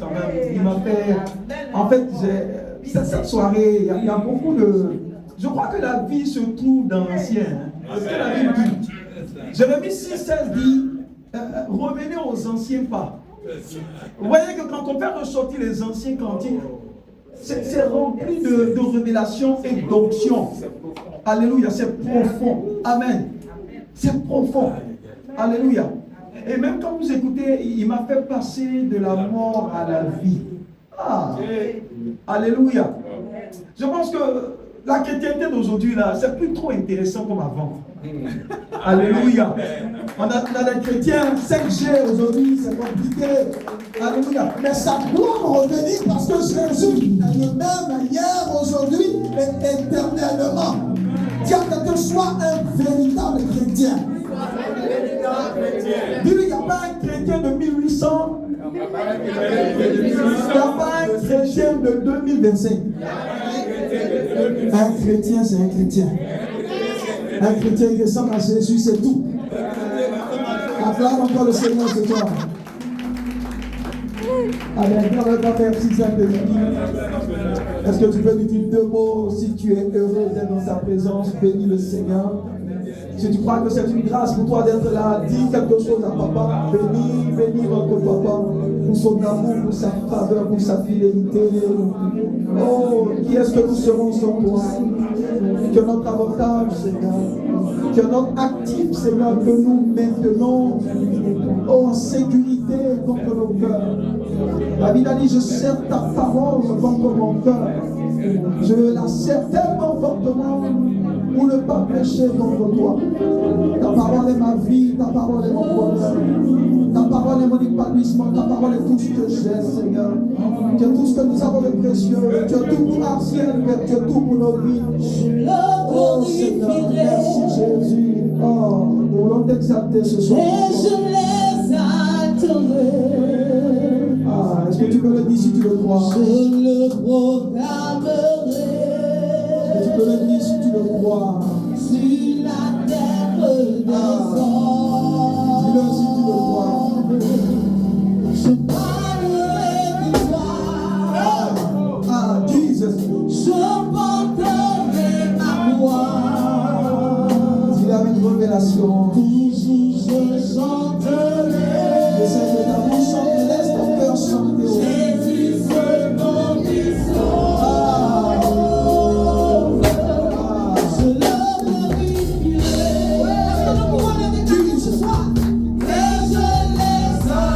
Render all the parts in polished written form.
quand même. Il m'a fait... En fait, cette soirée, il y a beaucoup de... Je crois que la vie se trouve dans l'ancien. Hein. C'est ce que la Bible dit. Jérémie 6,16 dit, revenez aux anciens pas. Vous voyez que quand on fait ressortir les anciens cantiques, c'est rempli de révélations et d'onction. Alléluia, c'est profond. Amen. C'est profond. Alléluia. Et même quand vous écoutez, il m'a fait passer de la mort à la vie. Ah, alléluia. Je pense que la chrétienté d'aujourd'hui, là, c'est plus trop intéressant comme avant. Alléluia. On a des chrétiens 5G aujourd'hui, c'est compliqué. Alléluia. Mais ça doit revenir parce que Jésus est le même hier, aujourd'hui et éternellement. Dieu que tu sois un véritable chrétien. Dis-lui, il n'y a pas un chrétien de 1800. Il n'y a pas un chrétien de 2025. Un chrétien, c'est un chrétien. Un chrétien qui ressemble à Jésus, c'est tout. Acclame encore le Seigneur ce soir. Allez, merci Saint-Esprit. Est-ce que tu peux lui dire deux mots si tu es heureux d'être dans sa présence? Bénis le Seigneur. Si tu crois que c'est une grâce pour toi d'être là, dis quelque chose à papa. Bénis notre papa pour son amour, pour sa faveur, pour sa fidélité. Oh, qui est-ce que nous serons sans toi? Que notre avantage, Seigneur, que notre actif, Seigneur, que nous maintenons en sécurité contre nos cœurs. La Bible a dit, je serre ta parole contre mon cœur. Je la serre tellement fortement pour ne pas pécher contre toi. Ta parole est ma vie, ta parole est mon bonheur. Ta parole est mon épanouissement, ta parole est tout ce que j'ai, Seigneur. Tu es tout ce que nous avons de précieux. Tu es tout pour Arciel, tu es tout pour nos vies. Oh Seigneur, merci Jésus. Oh, nous voulons t'exalter ce soir. Et je l'exalterai. Ah, est-ce que tu peux le dire si tu le crois? Je le proclamerai. Est-ce que tu peux le dire si tu le crois? Sur la terre des hommes. Dis-le si tu le crois. Je parlerai de toi. Ah, Jesus. Je porterai ma voix. S'il y a une révélation, Toujours je chanterai. essaie de ta bouche chanter, laisse ton cœur chanter. Jésus, c'est mon histoire. Je le glorifierai. Est-ce que nous pouvons le déclarer ce soir? Et je l'exalterai.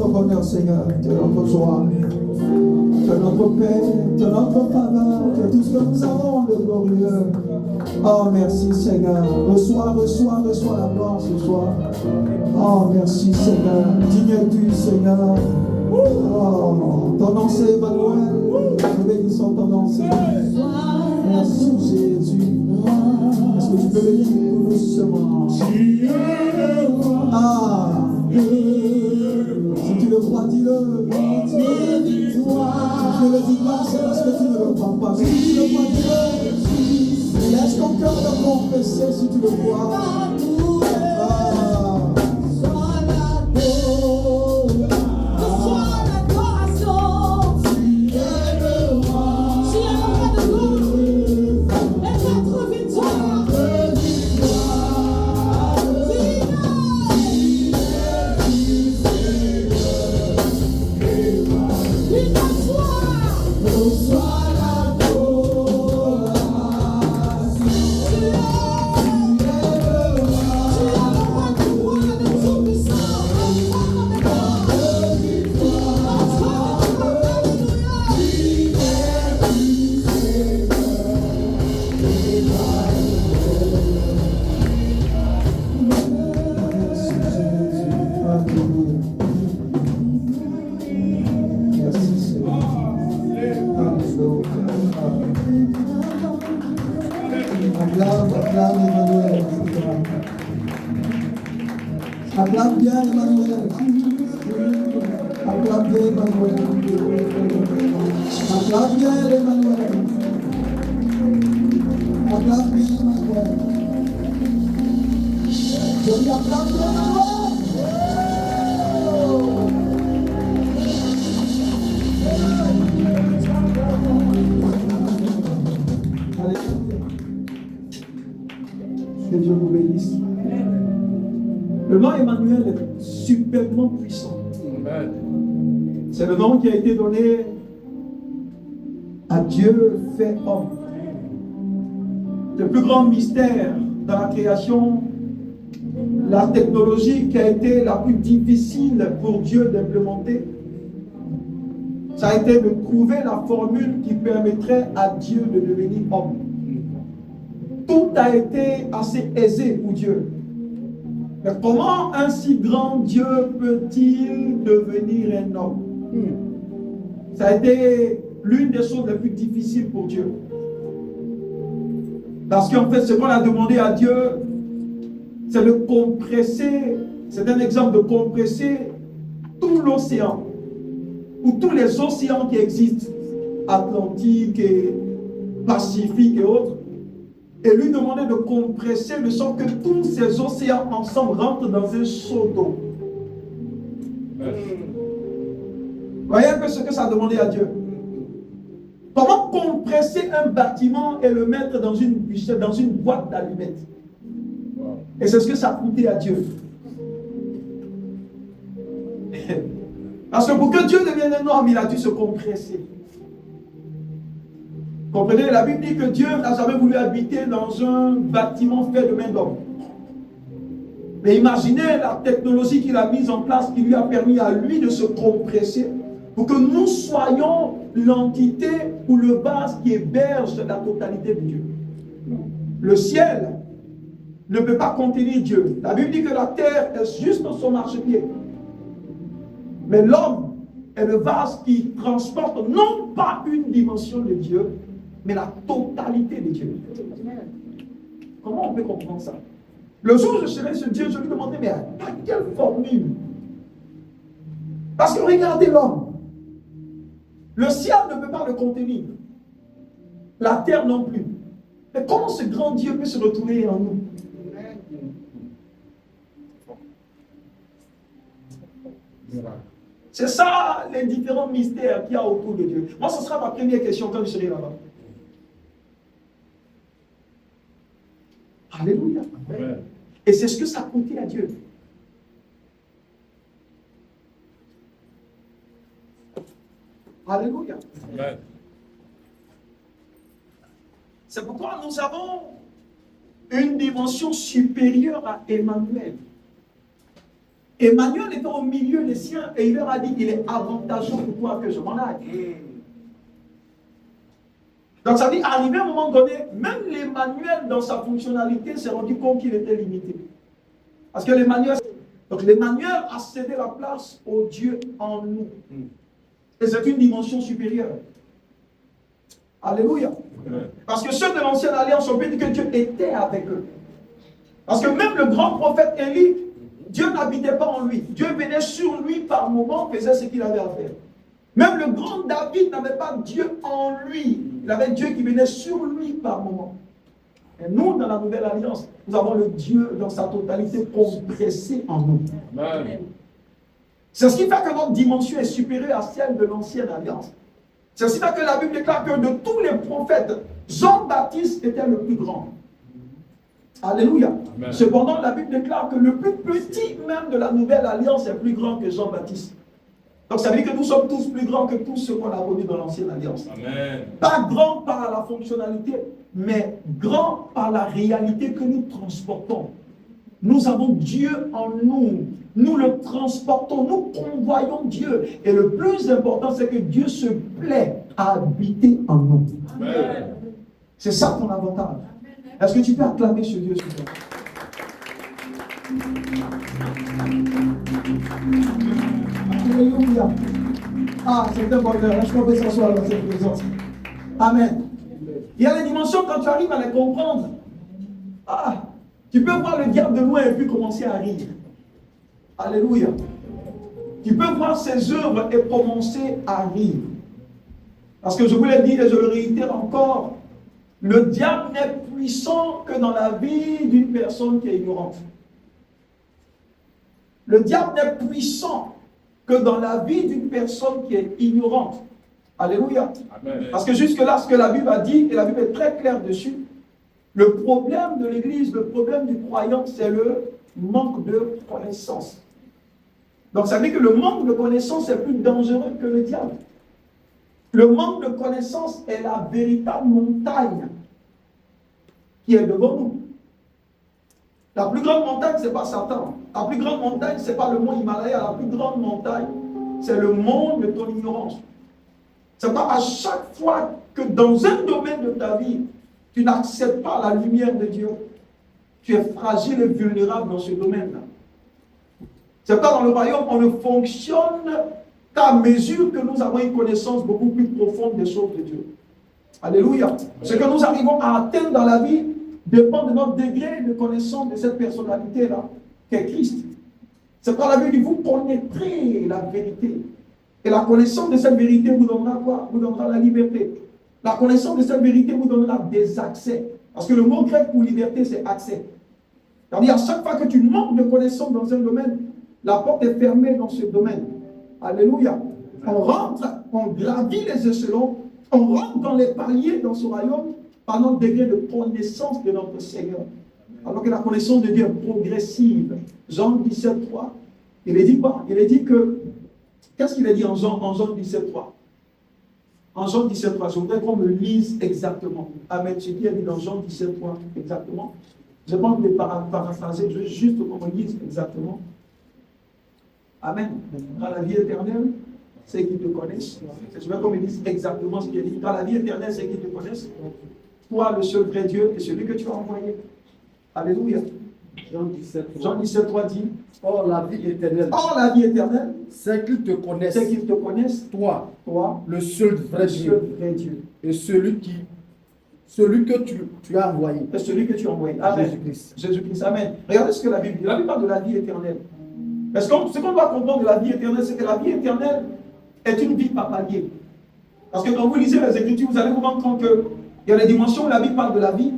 notre bonheur, Seigneur. Tu es notre joie. Tu es notre paix. Tu es notre faveur. Tu es tout ce que nous avons de glorieux. Oh, merci, Seigneur. Reçois la gloire ce soir. Oh, merci, Seigneur. Digne es-tu, Seigneur. Oh, ton nom c'est Emmanuel. Nous bénissons ton nom, Seigneur. Merci, Jésus. Est-ce que tu peux le dire tout doucement? Ah, si tu le crois, dis-le. Si tu ne le dis pas, c'est parce que tu ne le crois pas. Si tu le crois, dis-le. Laisse ton cœur te confesser si tu le crois. Ah. Acclame bien Emmanuel. Acclame bien Emmanuel. Acclame bien Emmanuel. Acclame bien Emmanuel. Je dis acclame bien Emmanuel. Alléluia. Que Dieu vous bénisse. Le nom Emmanuel est superbement puissant. C'est le nom qui a été donné à Dieu fait homme. Le plus grand mystère dans la création, la technologie qui a été la plus difficile pour Dieu d'implémenter, ça a été de trouver la formule qui permettrait à Dieu de devenir homme. Tout a été assez aisé pour Dieu. Mais comment un si grand Dieu peut-il devenir un homme? Ça a été l'une des choses les plus difficiles pour Dieu. Parce qu'en fait, ce qu'on a demandé à Dieu, c'est de compresser, c'est un exemple de compresser tout l'océan, ou tous les océans qui existent, Atlantique et Pacifique et autres, et lui demander de compresser de sorte que tous ces océans ensemble rentrent dans un seau d'eau. Voyez un peu ce que ça a demandé à Dieu. Comment compresser un bâtiment et le mettre dans une boîte d'allumettes? Et c'est ce que ça a coûté à Dieu. Parce que pour que Dieu devienne un homme, il a dû se compresser. Comprenez, la Bible dit que Dieu n'a jamais voulu habiter dans un bâtiment fait de main d'homme. Mais imaginez la technologie qu'il a mise en place, qui lui a permis à lui de se compresser pour que nous soyons l'entité ou le vase qui héberge la totalité de Dieu. Le ciel ne peut pas contenir Dieu. La Bible dit que la terre est juste son marchepied. Mais l'homme est le vase qui transporte non pas une dimension de Dieu, mais la totalité de Dieu. Comment on peut comprendre ça? Le jour où je serai ce Dieu, je lui demanderai, mais à quelle formule? Parce que regardez l'homme. Le ciel ne peut pas le contenir. La terre non plus. Mais comment ce grand Dieu peut se retrouver en nous? C'est ça les différents mystères qu'il y a autour de Dieu. Moi, ce sera ma première question quand je serai là-bas. Alléluia. Amen. Et c'est ce que ça a coûté à Dieu. Alléluia. Amen. C'est pourquoi nous avons une dimension supérieure à Emmanuel. Emmanuel était au milieu des siens et il leur a dit, il est avantageux pour toi que je m'en aille. Donc ça veut dire, arrivé à un moment donné, même l'Emmanuel dans sa fonctionnalité s'est rendu compte qu'il était limité. Parce que l'Emmanuel a cédé la place au Dieu en nous. Et c'est une dimension supérieure. Alléluia. Parce que ceux de l'ancienne alliance ont dit que Dieu était avec eux. Parce que même le grand prophète Élie, Dieu n'habitait pas en lui. Dieu venait sur lui par moments, faisait ce qu'il avait à faire. Même le grand David n'avait pas Dieu en lui. Il avait Dieu qui venait sur lui par moments. Et nous, dans la nouvelle alliance, nous avons le Dieu dans sa totalité compressé en nous. Amen. C'est ce qui fait que notre dimension est supérieure à celle de l'ancienne alliance. C'est ce qui fait que la Bible déclare que de tous les prophètes, Jean-Baptiste était le plus grand. Alléluia. Amen. Cependant, la Bible déclare que le plus petit même de la nouvelle alliance est plus grand que Jean-Baptiste. Donc ça veut dire que nous sommes tous plus grands que tous ceux qu'on a connus dans l'ancienne alliance. Amen. Pas grand par la fonctionnalité, mais grand par la réalité que nous transportons. Nous avons Dieu en nous. Nous le transportons, nous convoyons Dieu. Et le plus important, c'est que Dieu se plaît à habiter en nous. Amen. C'est ça ton avantage. Est-ce que tu peux acclamer ce Dieu, s'il te plaît? Alléluia. Ah, c'est un bonheur. Je peux s'asseoir dans cette présence. Amen. Il y a des dimensions quand tu arrives à les comprendre. Ah, tu peux voir le diable de loin et puis commencer à rire. Alléluia. Tu peux voir ses œuvres et commencer à rire. Parce que je vous l'ai dit et je le réitère encore, le diable n'est puissant que dans la vie d'une personne qui est ignorante. Le diable n'est puissant que dans la vie d'une personne qui est ignorante. Alléluia. Amen. Parce que jusque-là, ce que la Bible a dit, et la Bible est très claire dessus, le problème de l'Église, le problème du croyant, c'est le manque de connaissance. Donc ça veut dire que le manque de connaissance est plus dangereux que le diable. Le manque de connaissance est la véritable montagne qui est devant nous. La plus grande montagne, ce n'est pas Satan. La plus grande montagne, ce n'est pas le mont Himalaya. La plus grande montagne, c'est le monde de ton ignorance. C'est pas à chaque fois que dans un domaine de ta vie, tu n'acceptes pas la lumière de Dieu, tu es fragile et vulnérable dans ce domaine-là. C'est pas dans le royaume, on ne fonctionne qu'à mesure que nous avons une connaissance beaucoup plus profonde des choses de Dieu. Alléluia. Ce que nous arrivons à atteindre dans la vie dépend de notre degré de connaissance de cette personnalité-là, qu'est Christ. C'est pour la Bible dit, vous connaîtrez la vérité. Et la connaissance de cette vérité vous donnera quoi? Vous donnera la liberté. La connaissance de cette vérité vous donnera des accès. Parce que le mot grec pour liberté, c'est accès. C'est-à-dire, à chaque fois que tu manques de connaissance dans un domaine, la porte est fermée dans ce domaine. Alléluia. On rentre, on gravit les échelons, on rentre dans les paliers dans ce royaume par notre degré de connaissance de notre Seigneur. Alors que la connaissance de Dieu est progressive. Jean 17, 3, il est dit quoi? Il est dit que, qu'est-ce qu'il a dit en Jean 17, 3? En Jean 17, 3, je voudrais qu'on me lise exactement. Amen. Ce qu'il a dit dans Jean 17, 3, exactement. Je ne vais pas vous les paraphraser, je veux juste qu'on me lise exactement. Amen. Dans la vie éternelle, c'est qu'ils te connaissent. Je veux qu'on me dise exactement ce qu'il a dit. Dans la vie éternelle, c'est qu'ils te connaissent. Toi, le seul vrai Dieu, et celui que tu as envoyé. Alléluia. Jean 17, 3 dit, Or la vie éternelle, c'est qu'ils te connaissent. C'est qu'ils te connaissent. Toi, le seul vrai Dieu. Et celui que tu as envoyé. Et celui que tu as envoyé. Amen. Jésus-Christ. Amen. Regardez ce que la Bible dit. La Bible parle de la vie éternelle. Parce que ce qu'on doit comprendre de la vie éternelle, c'est que la vie éternelle est une vie par palier. Parce que quand vous lisez les Écritures, vous allez vous rendre compte qu'il y a des dimensions où la Bible parle de la vie.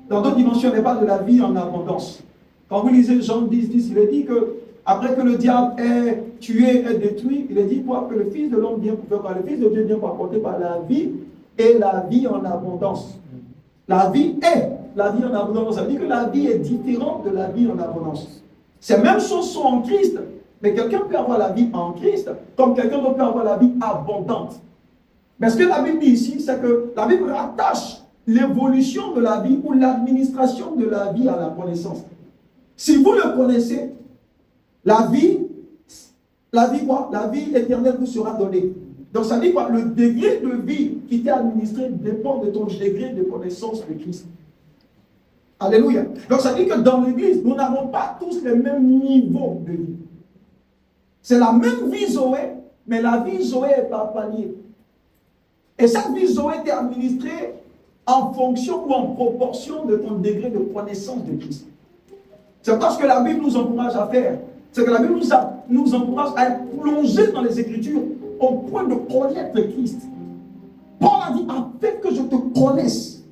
Dans d'autres dimensions, elle parle de la vie en abondance. Quand vous lisez Jean 10, 10, il est dit que après que le diable est tué, est détruit, il est dit quoi? Que le Fils de l'homme vient pour faire, le Fils de Dieu vient pour apporter par la vie et la vie en abondance. La vie est la vie en abondance. Ça veut dire que la vie est différente de la vie en abondance. Ces mêmes choses sont en Christ, mais quelqu'un peut avoir la vie en Christ, comme quelqu'un d'autre peut avoir la vie abondante. Mais ce que la Bible dit ici, c'est que la Bible rattache l'évolution de la vie ou l'administration de la vie à la connaissance. Si vous le connaissez, la vie la vie quoi? La vie éternelle vous sera donnée. Donc ça dit quoi? Le degré de vie qui t'est administré dépend de ton degré de connaissance de Christ. Alléluia. Donc ça dit que dans l'église, nous n'avons pas tous les mêmes niveaux de vie. C'est la même vie Zoé, mais la vie Zoé est par palier. Et cette vie Zoé est administrée en fonction ou en proportion de ton degré de connaissance de Christ. C'est parce que la Bible nous encourage à faire. C'est que la Bible nous encourage à être plongé dans les Écritures au point de connaître Christ. Paul a dit, afin que je te connaisse.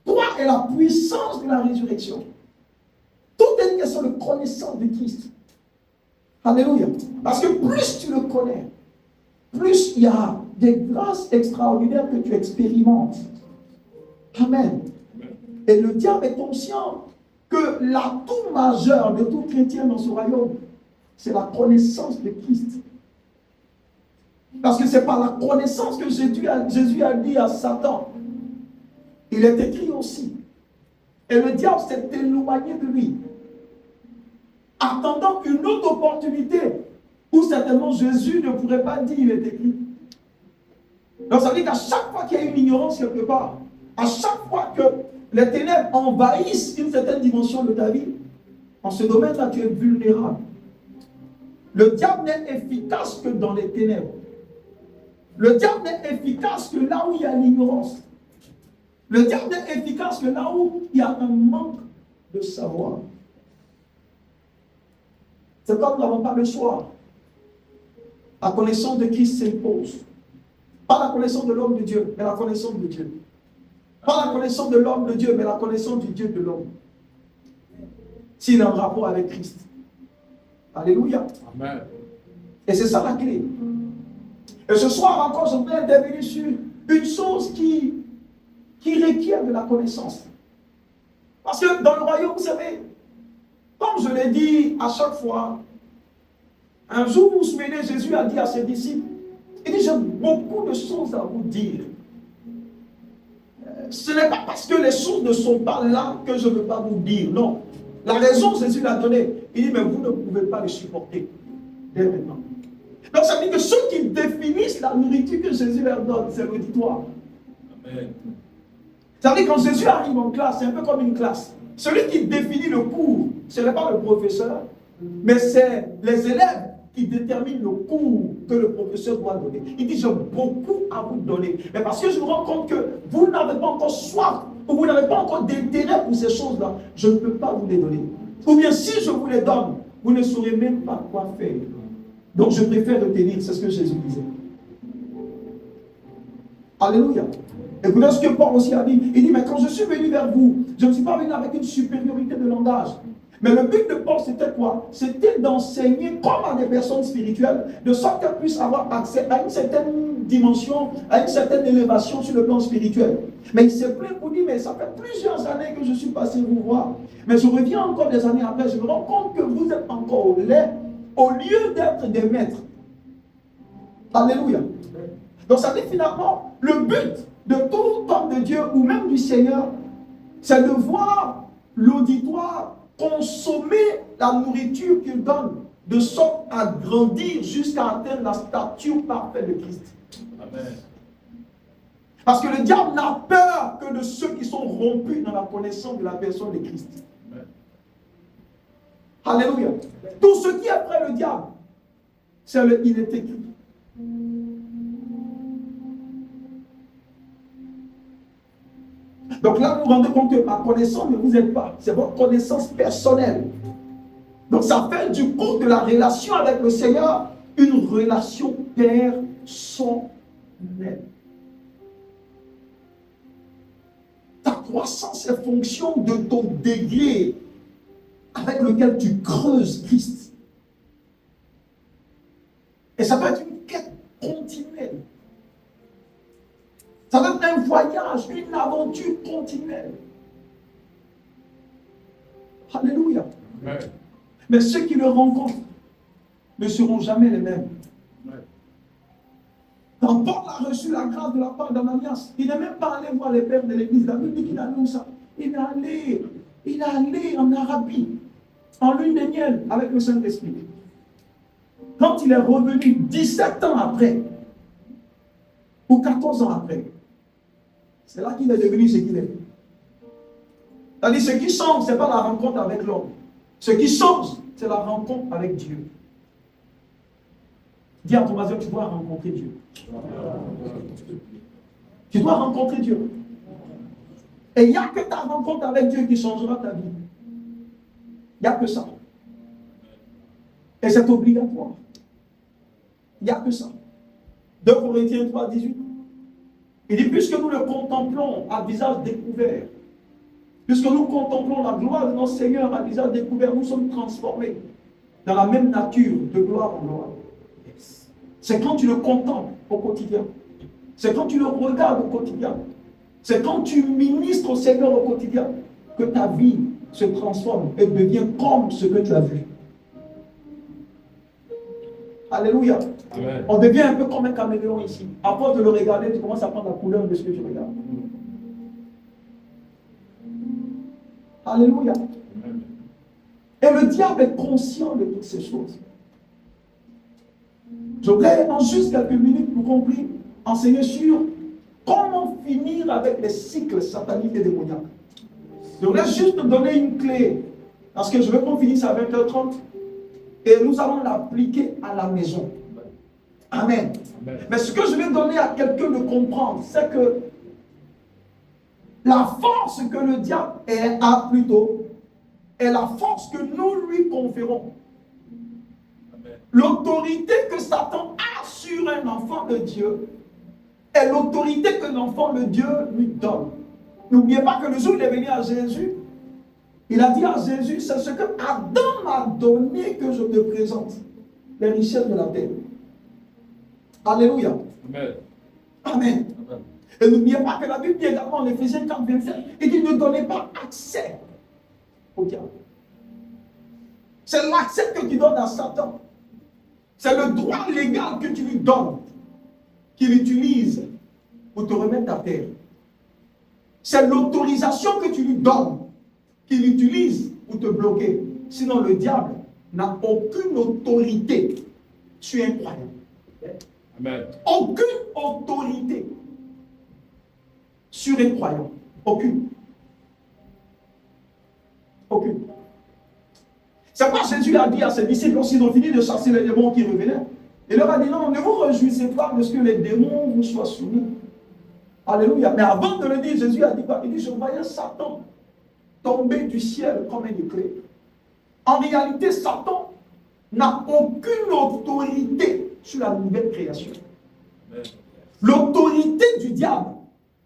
Toi et la puissance de la résurrection. Tout est une question de connaissance de Christ. Alléluia. Parce que plus tu le connais, plus il y a des grâces extraordinaires que tu expérimentes. Amen. Et le diable est conscient que l'atout majeur de tout chrétien dans ce royaume, c'est la connaissance de Christ. Parce que c'est par la connaissance que Jésus a dit à Satan. Il est écrit aussi. Et le diable s'est éloigné de lui, attendant une autre opportunité où certainement Jésus ne pourrait pas dire il est écrit. Donc ça veut dire qu'à chaque fois qu'il y a une ignorance quelque part, à chaque fois que les ténèbres envahissent une certaine dimension de ta vie, en ce domaine-là, tu es vulnérable. Le diable n'est efficace que dans les ténèbres. Le diable n'est efficace que là où il y a l'ignorance. Le diable n'est efficace que là où il y a un manque de savoir. C'est comme nous n'avons pas le choix. La connaissance de Christ s'impose. Pas la connaissance de l'homme de Dieu, mais la connaissance de Dieu. Pas la connaissance de l'homme de Dieu, mais la connaissance du Dieu de l'homme. S'il a un rapport avec Christ. Alléluia. Amen. Et c'est ça la clé. Et ce soir encore, je voudrais intervenir sur une chose qui requiert de la connaissance. Parce que dans le royaume, vous savez, comme je l'ai dit à chaque fois, un jour, vous vous souvenez, Jésus a dit à ses disciples, il dit, j'ai beaucoup de choses à vous dire. Ce n'est pas parce que les choses ne sont pas là que je ne veux pas vous dire. Non. La raison, Jésus l'a donnée. Il dit, mais vous ne pouvez pas les supporter. Dès maintenant. Donc ça veut dire que ceux qui définissent la nourriture que Jésus leur donne, c'est l'auditoire. Amen. Ça veut dire que quand Jésus arrive en classe, c'est un peu comme une classe. Celui qui définit le cours, ce n'est pas le professeur, mais c'est les élèves qui déterminent le cours que le professeur doit donner. Il dit, j'ai beaucoup à vous donner. Mais parce que je me rends compte que vous n'avez pas encore soif, ou vous n'avez pas encore d'intérêt pour ces choses-là, je ne peux pas vous les donner. Ou bien si je vous les donne, vous ne saurez même pas quoi faire. Donc je préfère retenir, c'est ce que Jésus disait. Alléluia. Écoutez ce que Paul aussi a dit. Il dit, mais quand je suis venu vers vous, je ne suis pas venu avec une supériorité de langage. Mais le but de Paul, c'était quoi? C'était d'enseigner comme à des personnes spirituelles, de sorte qu'elles puissent avoir accès à une certaine dimension, à une certaine élévation sur le plan spirituel. Mais il s'est plaint pour dire, mais ça fait plusieurs années que je suis passé vous voir. Mais je reviens encore des années après, je me rends compte que vous êtes encore au lait, au lieu d'être des maîtres. Alléluia. Donc ça dit finalement, le but de tout homme de Dieu, ou même du Seigneur, c'est de voir l'auditoire consommer la nourriture qu'il donne, de sorte à grandir jusqu'à atteindre la stature parfaite de Christ. Amen. Parce que le diable n'a peur que de ceux qui sont rompus dans la connaissance de la personne de Christ. Amen. Alléluia. Tout ce qui est après le diable, il est écrit. Donc là, vous vous rendez compte que ma connaissance ne vous aide pas. C'est votre connaissance personnelle. Donc ça fait du coup de la relation avec le Seigneur une relation personnelle. Ta croissance est fonction de ton degré avec lequel tu creuses Christ. Et ça peut être une quête continuelle. Ça va être un voyage, une aventure continuelle. Alléluia. Ouais. Mais ceux qui le rencontrent ne seront jamais les mêmes. Ouais. Quand Paul a reçu la grâce de la part d'Ananias, il n'est même pas allé voir les pères de l'église. La Bible dit qu'il a lu ça. Il est allé en Arabie, en lune de miel, avec le Saint-Esprit. Quand il est revenu 17 ans après, ou 14 ans après, c'est là qu'il est devenu ce qu'il est. C'est-à-dire, ce qui change, ce n'est pas la rencontre avec l'homme. Ce qui change, c'est la rencontre avec Dieu. Dis à ton voisin, tu dois rencontrer Dieu. Tu dois rencontrer Dieu. Et il n'y a que ta rencontre avec Dieu qui changera ta vie. Il n'y a que ça. Et c'est obligatoire. Il n'y a que ça. 2 Corinthiens 3, 18. Il dit, puisque nous le contemplons à visage découvert, puisque nous contemplons la gloire de notre Seigneur à visage découvert, nous sommes transformés dans la même nature de gloire en gloire. C'est quand tu le contemples au quotidien. C'est quand tu le regardes au quotidien. C'est quand tu ministres au Seigneur au quotidien que ta vie se transforme et devient comme ce que tu as vu. Alléluia. Amen. On devient un peu comme un caméléon ici. À force de le regarder, tu commences à prendre la couleur de ce que tu regardes. Alléluia. Amen. Et le diable est conscient de toutes ces choses. Je voudrais en juste quelques minutes, pour compris, enseigner sur comment finir avec les cycles sataniques et démoniaques. Je voudrais juste te donner une clé, parce que je veux qu'on finisse à 20h30, et nous allons l'appliquer à la maison. Amen. Amen. Mais ce que je vais donner à quelqu'un de comprendre, c'est que la force que le diable a plutôt, est la force que nous lui conférons. L'autorité que Satan a sur un enfant de Dieu est l'autorité que l'enfant de Dieu lui donne. N'oubliez pas que le jour où il est venu à Jésus, il a dit à Jésus, c'est ce que Adam m'a donné que je te présente, les richesses de la terre. Alléluia. Amen. Amen. Amen. Et n'oubliez pas que la Bible dit également en Éphésiens 4, 27, et qu'il ne donnait pas accès au diable. C'est l'accès que tu donnes à Satan. C'est le droit légal que tu lui donnes, qu'il utilise pour te remettre à terre. C'est l'autorisation que tu lui donnes, qu'il utilise pour te bloquer. Sinon, le diable n'a aucune autorité sur un croyant. Amen. Aucune autorité sur un croyant. Aucune. Aucune. C'est pourquoi Jésus a dit à ses disciples, lorsqu'ils ont fini de chasser les démons qui revenaient, il leur a dit, non, ne vous réjouissez pas de ce que les démons vous soient soumis. Alléluia. Mais avant de le dire, Jésus a dit quoi? Il dit, je voyais Satan tomber du ciel comme un éclair. En réalité, Satan n'a aucune autorité sur la nouvelle création. L'autorité du diable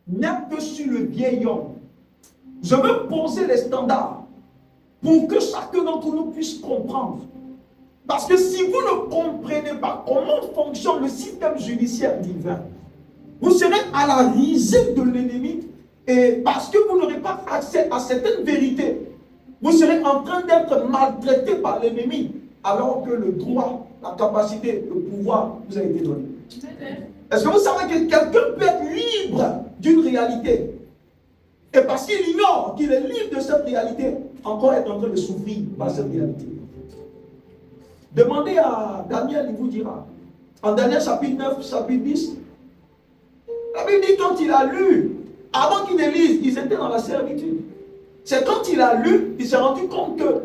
n'est que sur le vieil homme. Je veux poser les standards pour que chacun d'entre nous puisse comprendre. Parce que si vous ne comprenez pas comment fonctionne le système judiciaire divin, vous serez à la risée de l'ennemi, et parce que vous n'aurez pas accès à certaines vérités, vous serez en train d'être maltraité par l'ennemi, alors que le droit, la capacité, le pouvoir vous a été donné. Est-ce que vous savez que quelqu'un peut être libre d'une réalité, et parce qu'il ignore qu'il est libre de cette réalité, encore être en train de souffrir par cette réalité? Demandez à Daniel, il vous dira. En Daniel chapitre 9, chapitre 10, la Bible dit quand il a lu, avant qu'il ne lise, ils étaient dans la servitude. C'est quand il a lu, il s'est rendu compte que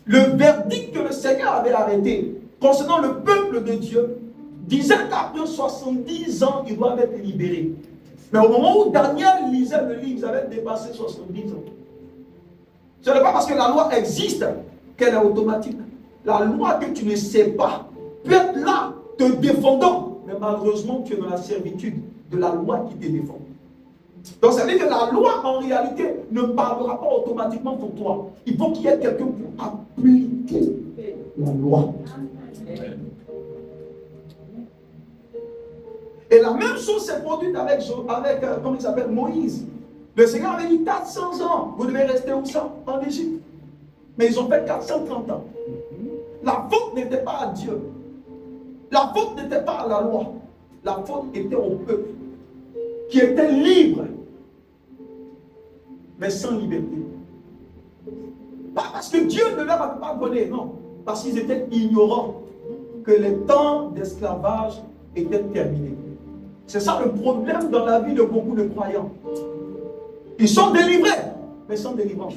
le verdict que le Seigneur avait arrêté concernant le peuple de Dieu disait qu'après 70 ans, ils doivent être libérés. Mais au moment où Daniel lisait le livre, ils avaient dépassé 70 ans. Ce n'est pas parce que la loi existe qu'elle est automatique. La loi que tu ne sais pas peut être là, te défendant, mais malheureusement, tu es dans la servitude de la loi qui te défend. Donc, ça veut dire que la loi, en réalité, ne parlera pas automatiquement pour toi. Il faut qu'il y ait quelqu'un pour appliquer la loi. Et la même chose s'est produite avec comment il s'appelle, Moïse. Le Seigneur avait dit 400 ans, vous devez rester où ça? En Égypte. Mais ils ont fait 430 ans. La faute n'était pas à Dieu. La faute n'était pas à la loi. La faute était au peuple, qui était libre, mais sans liberté. Pas parce que Dieu ne leur avait pas donné, non. Parce qu'ils étaient ignorants. que les temps d'esclavage étaient terminés. C'est ça le problème dans la vie de beaucoup de croyants. Ils sont délivrés, mais sans délivrance.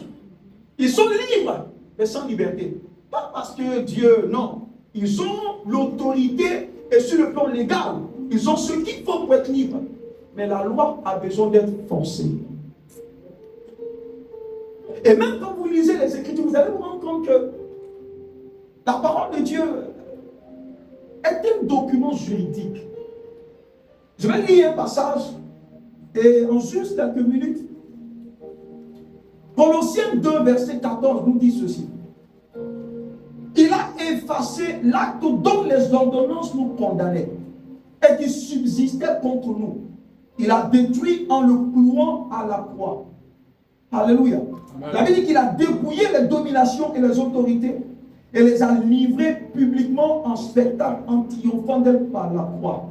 Ils sont libres, mais sans liberté. Pas parce que Dieu, non. Ils ont l'autorité et sur le plan légal, ils ont ce qu'il faut pour être libres. Mais la loi a besoin d'être forcée. Et même quand vous lisez les Écritures, vous allez vous rendre compte que la parole de Dieu est un document juridique. Je vais lire un passage et en juste quelques minutes. Colossiens 2, verset 14 nous dit ceci. Il a effacé l'acte dont les ordonnances nous condamnaient et qui subsistait contre nous. Il a détruit en le clouant à la croix. Alléluia. La Bible dit qu'il a dépouillé les dominations et les autorités et les a livrées publiquement en spectacle, en triomphant d'elles par la croix.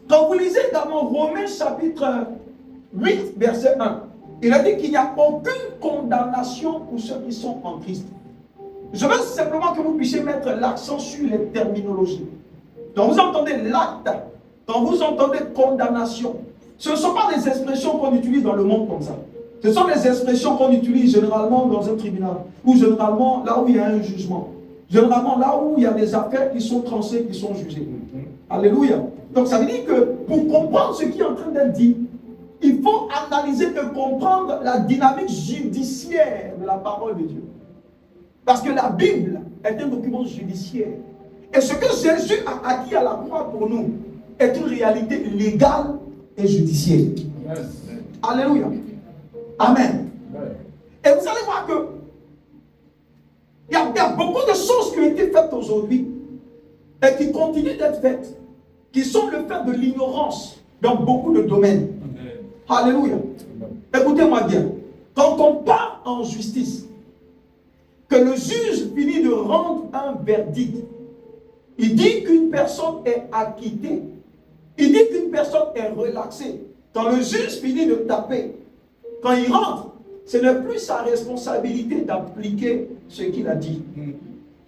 Quand vous lisez également Romains chapitre 8, verset 1, il a dit qu'il n'y a aucune condamnation pour ceux qui sont en Christ. Je veux simplement que vous puissiez mettre l'accent sur les terminologies. Quand vous entendez l'acte, quand vous entendez condamnation, ce ne sont pas des expressions qu'on utilise dans le monde comme ça. Ce sont des expressions qu'on utilise généralement dans un tribunal, ou généralement là où il y a un jugement. Généralement là où il y a des affaires qui sont tranchées, qui sont jugées. Alléluia. Donc ça veut dire que pour comprendre ce qui est en train d'être dit, il faut analyser et comprendre la dynamique judiciaire de la parole de Dieu. Parce que la Bible est un document judiciaire. Et ce que Jésus a acquis à la croix pour nous est une réalité légale et judiciaire. Yes. Alléluia. Amen. Yes. Et vous allez voir que il y a beaucoup de choses qui ont été faites aujourd'hui et qui continuent d'être faites, qui sont le fait de l'ignorance dans beaucoup de domaines. Amen. Alléluia. Écoutez-moi bien. Quand on part en justice, que le juge finit de rendre un verdict, il dit qu'une personne est acquittée, il dit qu'une personne est relaxée. Quand le juge finit de taper, quand il rentre, ce n'est plus sa responsabilité d'appliquer ce qu'il a dit.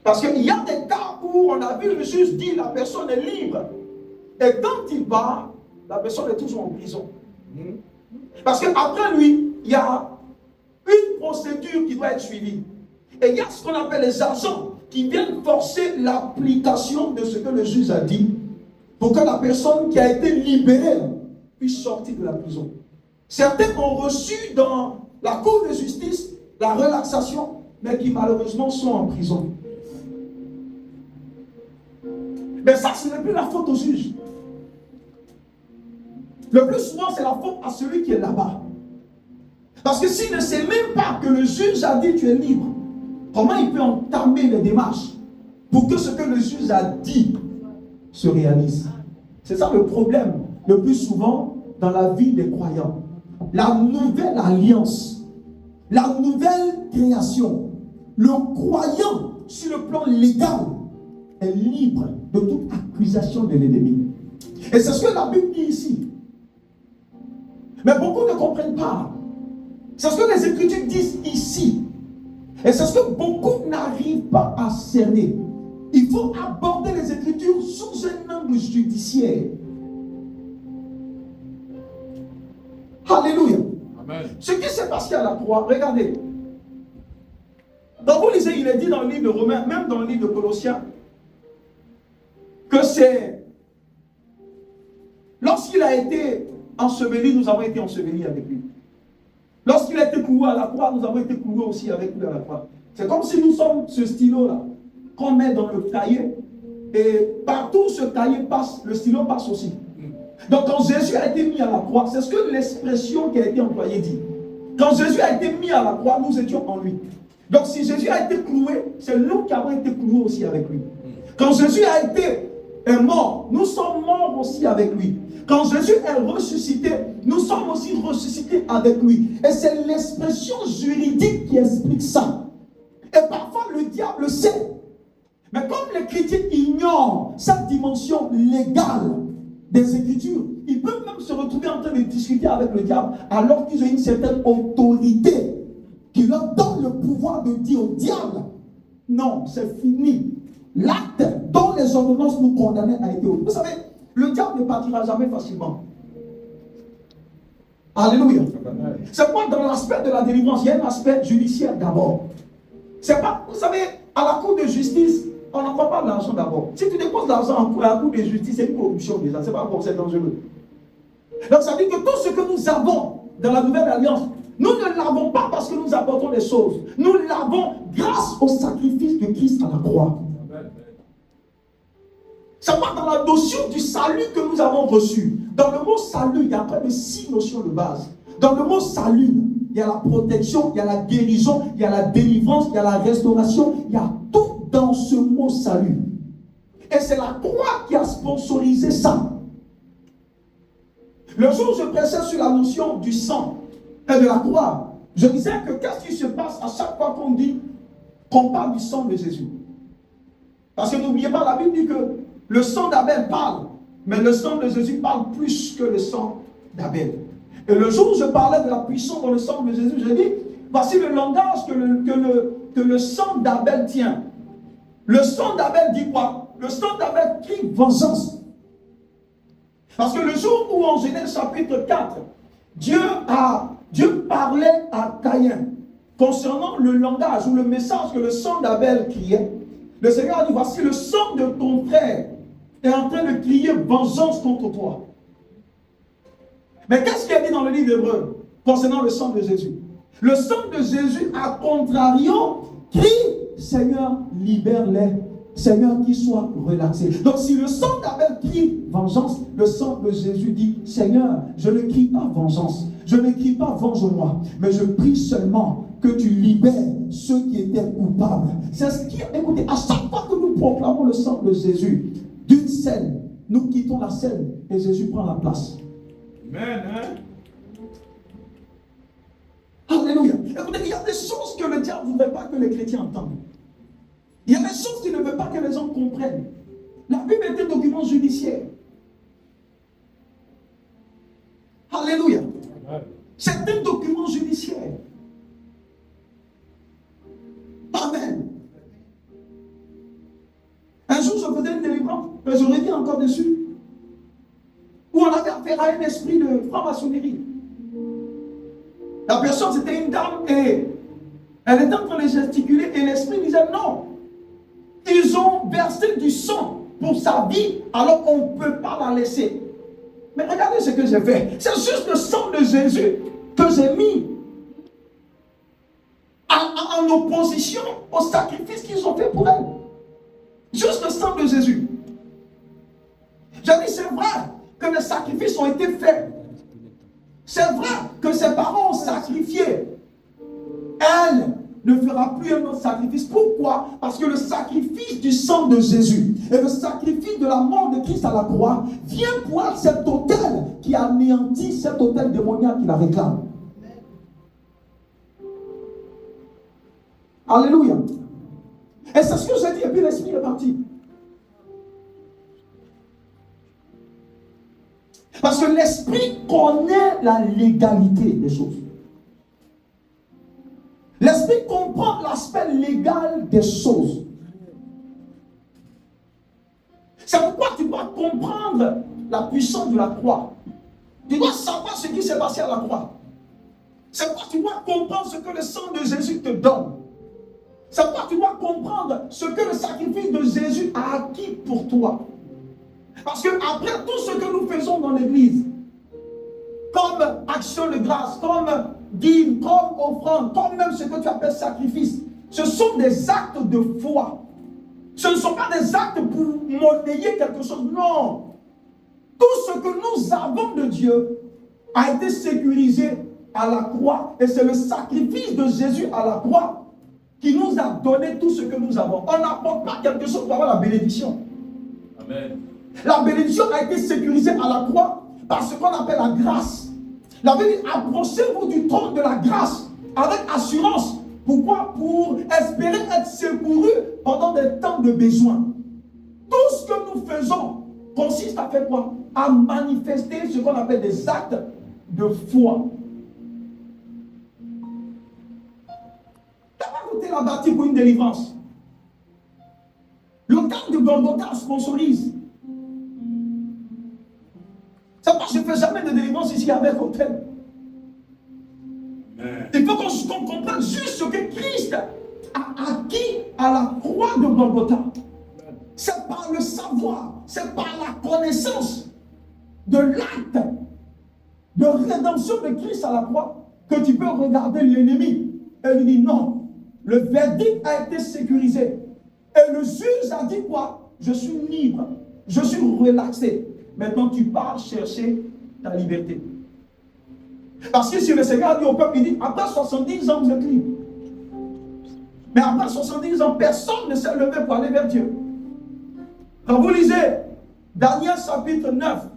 Parce qu'il y a des cas où on a vu le juge dire la personne est libre. Et quand il part, la personne est toujours en prison. Parce qu'après lui, il y a une procédure qui doit être suivie. Et il y a ce qu'on appelle les agents qui viennent forcer l'application de ce que le juge a dit pour que la personne qui a été libérée puisse sortir de la prison. Certains ont reçu dans la cour de justice la relaxation, mais qui malheureusement sont en prison. Mais ça, ce n'est plus la faute au juge. Le plus souvent, c'est la faute à celui qui est là-bas. Parce que s'il ne sait même pas que le juge a dit tu es libre, comment il peut entamer les démarches pour que ce que le juge a dit se réalise? C'est ça le problème le plus souvent dans la vie des croyants. La nouvelle alliance, la nouvelle création, le croyant sur le plan légal est libre de toute accusation de l'ennemi. Et c'est ce que la Bible dit ici. Mais beaucoup ne comprennent pas. C'est ce que les Écritures disent ici. Et c'est ce que beaucoup n'arrivent pas à cerner. Il faut aborder les Écritures sous un angle judiciaire. Alléluia. Amen. Ce qui s'est passé à la croix, regardez. Quand vous lisez, il est dit dans le livre de Romains, même dans le livre de Colossiens, que c'est lorsqu'il a été enseveli, nous avons été ensevelis avec lui. Lorsqu'il a été cloué à la croix, nous avons été cloués aussi avec lui à la croix. C'est comme si nous sommes ce stylo-là, qu'on met dans le cahier, et partout où ce cahier passe, le stylo passe aussi. Donc quand Jésus a été mis à la croix, c'est ce que l'expression qui a été employée dit. Quand Jésus a été mis à la croix, nous étions en lui. Donc si Jésus a été cloué, c'est nous qui avons été cloués aussi avec lui. Quand Jésus a été mort, nous sommes morts aussi avec lui. Quand Jésus est ressuscité, nous sommes aussi ressuscités avec lui. Et c'est l'expression juridique qui explique ça. Et parfois le diable le sait. Mais comme les chrétiens ignorent cette dimension légale des Écritures, ils peuvent même se retrouver en train de discuter avec le diable alors qu'ils ont une certaine autorité qui leur donne le pouvoir de dire au diable, non, c'est fini. l'acte dont les ordonnances nous condamnaient a été oublié. Vous savez, le diable ne partira jamais facilement. Alléluia. C'est quoi dans l'aspect de la délivrance? Il y a un aspect judiciaire d'abord. C'est pas, vous savez, à la cour de justice, on n'envoie pas de l'argent d'abord. Si tu déposes l'argent à la cour de justice, c'est une corruption déjà. C'est pas pour c'est dangereux. Donc ça veut dire que tout ce que nous avons dans la nouvelle alliance, nous ne l'avons pas parce que nous apportons des choses. Nous l'avons grâce au sacrifice de Christ à la croix. Ça va dans la notion du salut que nous avons reçu. Dans le mot salut, il y a près de 6 notions de base. Dans le mot salut, il y a la protection, il y a la guérison, il y a la délivrance, il y a la restauration, il y a tout dans ce mot salut. Et c'est la croix qui a sponsorisé ça. Le jour où je prêchais sur la notion du sang et de la croix, je disais que qu'est-ce qui se passe à chaque fois qu'on parle du sang de Jésus? Parce que n'oubliez pas, la Bible dit que le sang d'Abel parle, mais le sang de Jésus parle plus que le sang d'Abel. Et le jour où je parlais de la puissance dans le sang de Jésus, je dis, voici le langage que le sang d'Abel tient. Le sang d'Abel dit quoi? Le sang d'Abel crie vengeance. Parce que le jour où en Genèse chapitre 4, Dieu parlait à Caïn concernant le langage ou le message que le sang d'Abel criait, le Seigneur a dit, voici le sang de ton frère est en train de crier vengeance contre toi. Mais qu'est-ce qu'il a dit dans le livre d'Hébreux concernant le sang de Jésus? Le sang de Jésus, à contrario, crie, Seigneur, libère-les. Seigneur, qu'ils soient relaxés. Donc si le sang d'Abel crie vengeance, le sang de Jésus dit, Seigneur, je ne crie pas vengeance. Je ne crie pas venge-moi. Mais je prie seulement que tu libères ceux qui étaient coupables. C'est ce qui, écoutez, à chaque fois que nous proclamons le sang de Jésus, d'une scène, nous quittons la scène et Jésus prend la place. Amen. Alléluia. Écoutez, il y a des choses que le diable ne voudrait pas que les chrétiens entendent. Il y a des choses qu'il ne veut pas que les gens comprennent. La Bible est un document judiciaire. Alléluia. C'est un document judiciaire. Amen. Un jour, je faisais une délivrance, mais je reviens encore dessus, où on avait affaire à un esprit de franc-maçonnerie. La personne, c'était une dame et elle était en train de gesticuler et l'esprit disait non. Ils ont versé du sang pour sa vie, alors on ne peut pas la laisser. Mais regardez ce que j'ai fait. C'est juste le sang de Jésus que j'ai mis en opposition au sacrifice qu'ils ont fait pour elle. Juste le sang de Jésus. J'ai dit, c'est vrai que les sacrifices ont été faits. C'est vrai que ses parents ont sacrifié. Elle ne fera plus un autre sacrifice. Pourquoi? Parce que le sacrifice du sang de Jésus et le sacrifice de la mort de Christ à la croix vient pour cet autel qui anéantit cet autel démoniaque qui la réclame. Alléluia. Et c'est ce que j'ai dit, et puis l'esprit est parti. Parce que l'esprit connaît la légalité des choses. L'esprit comprend l'aspect légal des choses. C'est pourquoi tu dois comprendre la puissance de la croix. Tu dois savoir ce qui s'est passé à la croix. C'est pourquoi tu dois comprendre ce que le sang de Jésus te donne. C'est pourquoi tu dois comprendre ce que le sacrifice de Jésus a acquis pour toi. Parce que après tout ce que nous faisons dans l'église, comme action de grâce, comme dîme, comme offrande, comme même ce que tu appelles sacrifice, ce sont des actes de foi. Ce ne sont pas des actes pour monnayer quelque chose. Non. Tout ce que nous avons de Dieu a été sécurisé à la croix. Et c'est le sacrifice de Jésus à la croix qui nous a donné tout ce que nous avons. On n'apporte pas quelque chose pour avoir la bénédiction. Amen. La bénédiction a été sécurisée à la croix par ce qu'on appelle la grâce. La Bible dit, approchez-vous du trône de la grâce avec assurance. Pourquoi? Pour espérer être secouru pendant des temps de besoin. Tout ce que nous faisons consiste à faire quoi? À manifester ce qu'on appelle des actes de foi. Tu n'as pas goûté la bâtie pour une délivrance. Le Golgotha sponsorise. Ça parce que je ne fais jamais de délivrance ici avec hôtel. Il faut qu'on comprenne juste ce que Christ a acquis à la croix de Golgotha. C'est par le savoir, c'est par la connaissance de l'acte de rédemption de Christ à la croix que tu peux regarder l'ennemi et lui dire non, le verdict a été sécurisé. Et le juge a dit quoi? Je suis libre, je suis relaxé. Maintenant tu pars chercher ta liberté. Parce que si le Seigneur dit au peuple, il dit après 70 ans vous êtes libre. Mais après 70 ans, personne ne s'est levé pour aller vers Dieu. Quand vous lisez Daniel chapitre 9,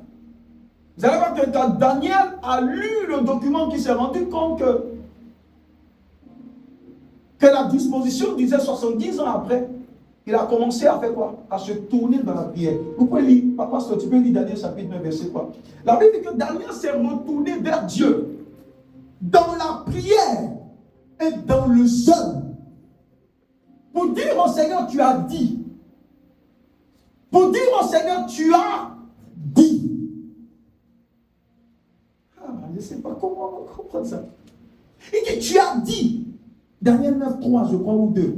vous allez voir que quand Daniel a lu le document qui s'est rendu compte que la disposition disait 70 ans après, il a commencé à faire quoi? À se tourner dans la prière. Vous pouvez lire, papa, tu peux lire Daniel chapitre 9, verset quoi? La Bible dit que Daniel s'est retourné vers Dieu dans la prière et dans le jeûne. Pour dire au Seigneur, tu as dit. Pour dire au Seigneur, tu as dit. Ah, je ne sais pas comment on comprend ça. Il dit, tu as dit. Daniel 9, 3, je crois, ou 2.